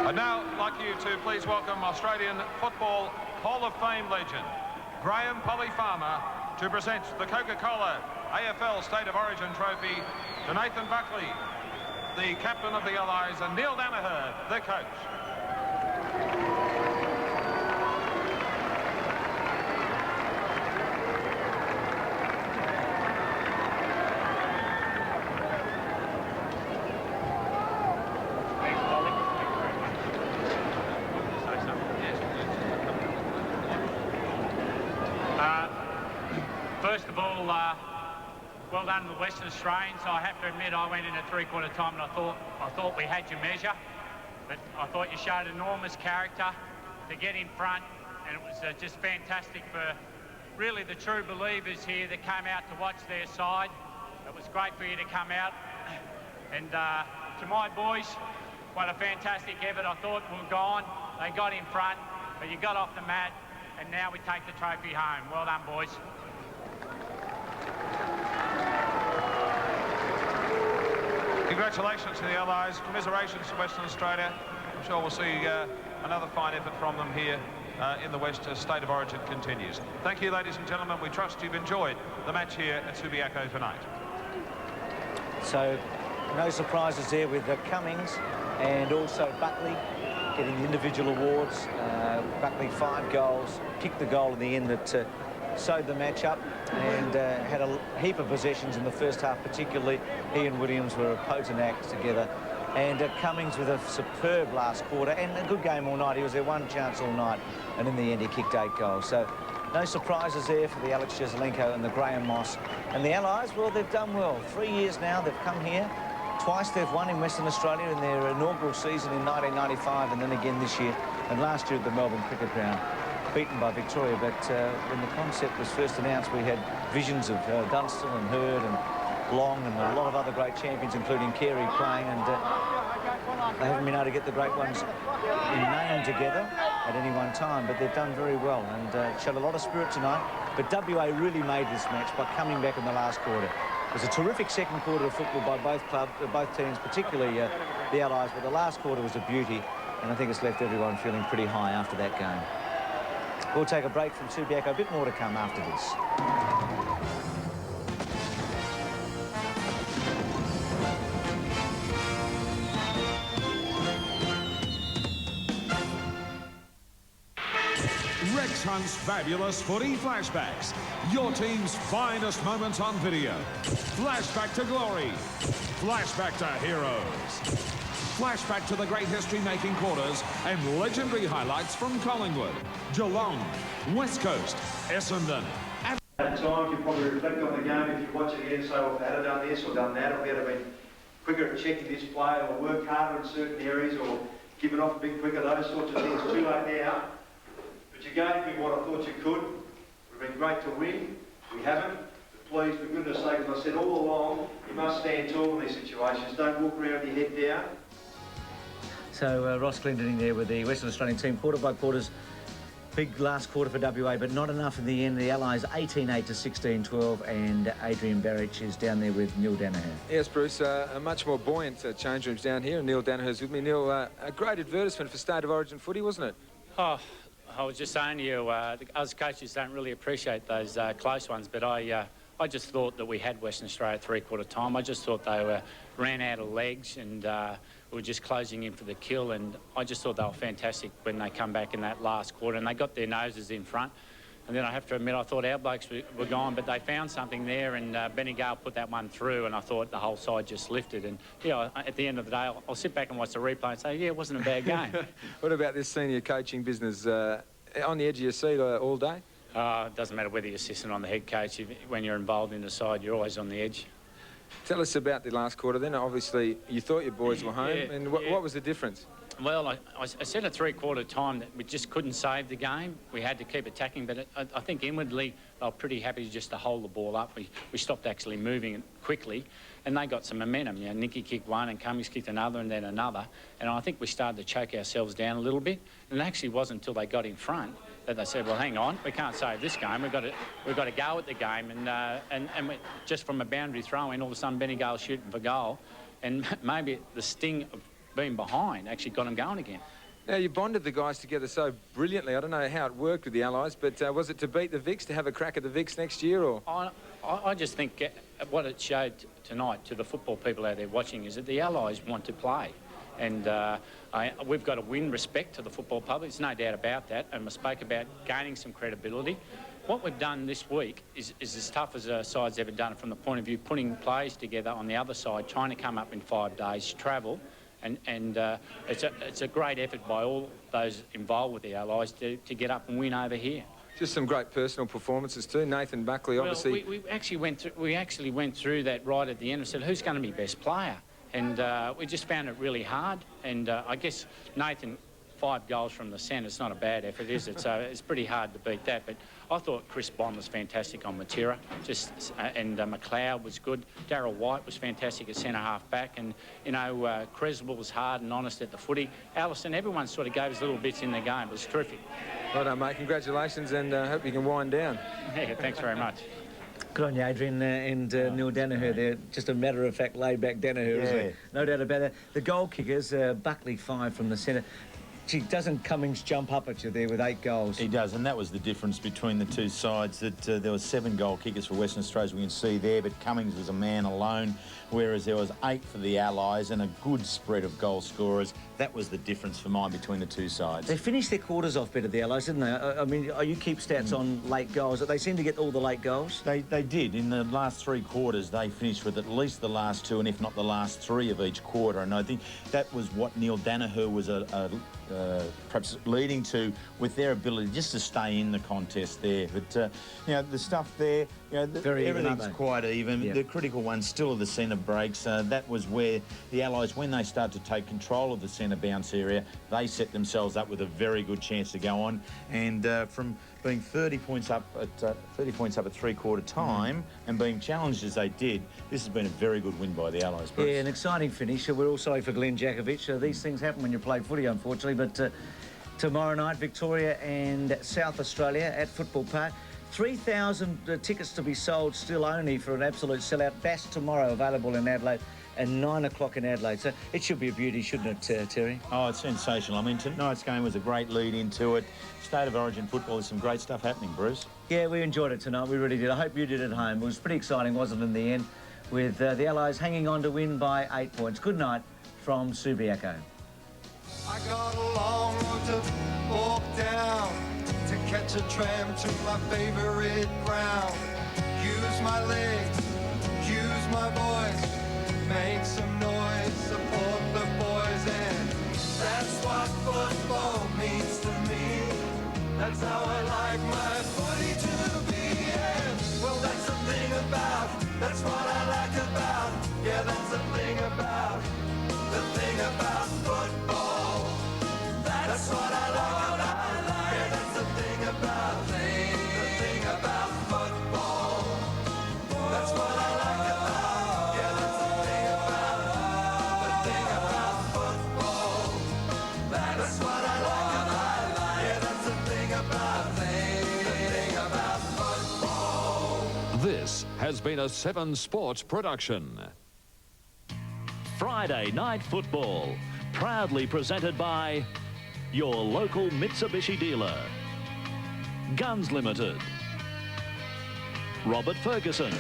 I'd now like you to please welcome Australian Football Hall of Fame legend Graham Farmer to present the Coca-Cola AFL State of Origin trophy to Nathan Buckley, the captain of the Allies, and Neil Danaher, the coach.
First of all, well done to the Western Australians. I have to admit I went in at three-quarter time and I thought we had your measure, but I thought you showed enormous character to get in front, and it was just fantastic for really the true believers here that came out to watch their side. It was great for you to come out, and to my boys, what a fantastic effort. I thought we were gone. They got in front, but you got off the mat, and now we take the trophy home. Well done, boys.
Congratulations to the Allies, commiserations to Western Australia. I'm sure we'll see another fine effort from them here in the West as State of Origin continues. Thank you, ladies and gentlemen. We trust you've enjoyed the match here at Subiaco tonight.
So, no surprises there with Cummings and also Buckley getting the individual awards. Buckley 5 goals, kicked the goal in the end that sewed the match up, and had a heap of possessions in the first half particularly. He and Williams were a potent act together, and Cummings with a superb last quarter and a good game all night. He was their one chance all night, and in the end he kicked 8 goals. So no surprises there for the Alex Jesaulenko and the Graham Moss. And the Allies, well, they've done well. 3 years now they've come here. Twice they've won in Western Australia in their inaugural season in 1995, and then again this year, and last year at the Melbourne Cricket Ground, beaten by Victoria. But when the concept was first announced, we had visions of Dunstall and Hurd and Long and a lot of other great champions, including Carey, playing, and they haven't been able to get the great ones in name together at any one time, but they've done very well and showed a lot of spirit tonight. But WA really made this match by coming back in the last quarter. It was a terrific second quarter of football by both teams, particularly the Allies, but the last quarter was a beauty, and I think it's left everyone feeling pretty high after that game. We'll take a break from Subiaco. A bit more to come after this.
Rex Hunt's fabulous footy flashbacks. Your team's finest moments on video. Flashback to glory. Flashback to heroes. Flashback to the great history-making quarters and legendary highlights from Collingwood, Geelong, West Coast, Essendon.
At times you probably reflect on the game if you watch it again and say, well, if I had done this or done that, or if we had been quicker at checking this play or worked harder in certain areas or given off a bit quicker, those sorts of things. Too late now. But you gave me what I thought you could. It would have been great to win. We haven't. But please, for goodness sake, as I said all along, you must stand tall in these situations. Don't walk around with your head down.
So Ross Clintoning there with the Western Australian team, quarter by quarters. Big last quarter for WA, but not enough in the end. The Allies 18-8 to 16-12, and Adrian Barrich is down there with Neil Danaher.
Yes, Bruce, a much more buoyant change rooms down here, and Neil Danaher's with me. Neil, a great advertisement for State of Origin footy, wasn't it?
Oh, I was just saying to you, us coaches don't really appreciate those close ones, but I just thought that we had Western Australia at three-quarter time. I just thought they ran out of legs and we were just closing in for the kill, and I just thought they were fantastic when they come back in that last quarter, and they got their noses in front. And then I have to admit, I thought our blokes were gone, but they found something there, and Benny Gale put that one through, and I thought the whole side just lifted. And, you know, at the end of the day, I'll sit back and watch the replay and say, yeah, it wasn't a bad game.
What about this senior coaching business? On the edge of your seat all day?
It doesn't matter whether you're assistant on the head coach. When you're involved in the side, you're always on the edge.
Tell us about the last quarter then. Obviously, you thought your boys were home, and what was the difference?
Well, I said at three-quarter time that we just couldn't save the game. We had to keep attacking, but I think inwardly they were pretty happy just to hold the ball up. We stopped actually moving it quickly, and they got some momentum. You know, Nicky kicked one and Cummings kicked another and then another, and I think we started to choke ourselves down a little bit. And it actually wasn't until they got in front that they said, well, hang on, we can't save this game. We've got to go at the game. And we, just from a boundary throw in, all of a sudden Benny Gale shooting for goal, and maybe the sting of being behind actually got them going again.
Now, you bonded the guys together so brilliantly. I don't know how it worked with the Allies, but was it to beat the Vicks, to have a crack at the Vicks next year? Or
I just think what it showed tonight to the football people out there watching is that the Allies want to play. And we've got to win respect to the football public. There's no doubt about that. And we spoke about gaining some credibility. What we've done this week is as tough as a side's ever done it from the point of view putting players together on the other side, trying to come up in 5 days, travel. And it's a great effort by all those involved with the Allies to get up and win over here.
Just some great personal performances too. Nathan Buckley, obviously.
We actually went through that right at the end and said, who's going to be best player? And we just found it really hard. And I guess Nathan, 5 goals from the centre, it's not a bad effort, is it? So it's pretty hard to beat that. But I thought Chris Bond was fantastic on Matera, and McLeod was good. Darryl White was fantastic at centre half back, and you know Creswell was hard and honest at the footy. Allison, everyone sort of gave us little bits in the game. It was terrific.
Well done, mate. Congratulations, and hope you can wind down.
Yeah, thanks very much.
Good on you, Adrian, and Neil Danaher there. Just a matter-of-fact, laid-back Danaher, isn't it? No doubt about that. The goal kickers, Buckley 5 from the centre. Gee, doesn't Cummings jump up at you there with 8 goals?
He does, and that was the difference between the two sides, that there were 7 goal kickers for Western Australia, as we can see there, but Cummings was a man alone, whereas there was 8 for the Allies and a good spread of goal scorers. That was the difference for mine between the two sides.
They finished their quarters off better, the Allies, didn't they? I mean, you keep stats on late goals. They seem to get all the late goals.
They did. In the last 3 quarters, they finished with at least the last 2, and if not the last 3 of each quarter. And I think that was what Neil Danaher was perhaps leading to, with their ability just to stay in the contest there. But, you know, the stuff there, you know, everything's quite even. Yeah. The critical ones still are the centre breaks. That was where the Allies, when they start to take control of the centre bounce area, they set themselves up with a very good chance to go on. And from being 30 points up at 3/4 time and being challenged as they did, this has been a very good win by the Allies. Bruce.
Yeah, an exciting finish. We're all sorry for Glenn Jakovich. These things happen when you play footy, unfortunately. But tomorrow night, Victoria and South Australia at Football Park. 3,000 tickets to be sold still only for an absolute sellout. Bass tomorrow available in Adelaide and 9 o'clock in Adelaide. So it should be a beauty, shouldn't it, Terry?
Oh, it's sensational. I mean, tonight's game was a great lead into it. State of Origin football, there's some great stuff happening, Bruce.
Yeah, we enjoyed it tonight. We really did. I hope you did at home. It was pretty exciting, wasn't it, in the end, with the Allies hanging on to win by 8 points. Good night from Subiaco.
I got a long road to walk down to catch a tram to my favorite ground. Use my legs, use my voice, make some noise, support the boys, and that's what football means to me. That's how I like my footy to be. And well, that's the thing about, that's what I like about, yeah, that's the thing about football. That's what I like about, yeah, that's the thing about football. That's what I like about, yeah, that's the thing about football. That's what I like about, yeah, that's the thing about football.
This has been a 7 Sports production.
Friday Night Football, proudly presented by your local Mitsubishi dealer, Guns Limited, Robert Ferguson,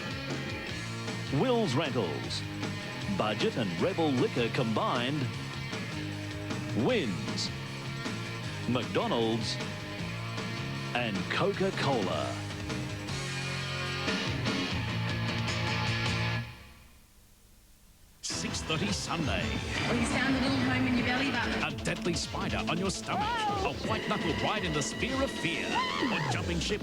Wills Rentals, Budget and Rebel Liquor combined, Wins, McDonald's and Coca-Cola.
6:30 Sunday.
Well, you found a little home in your belly button.
A deadly spider on your stomach. A white-knuckle ride in the sphere of fear. Or jumping ship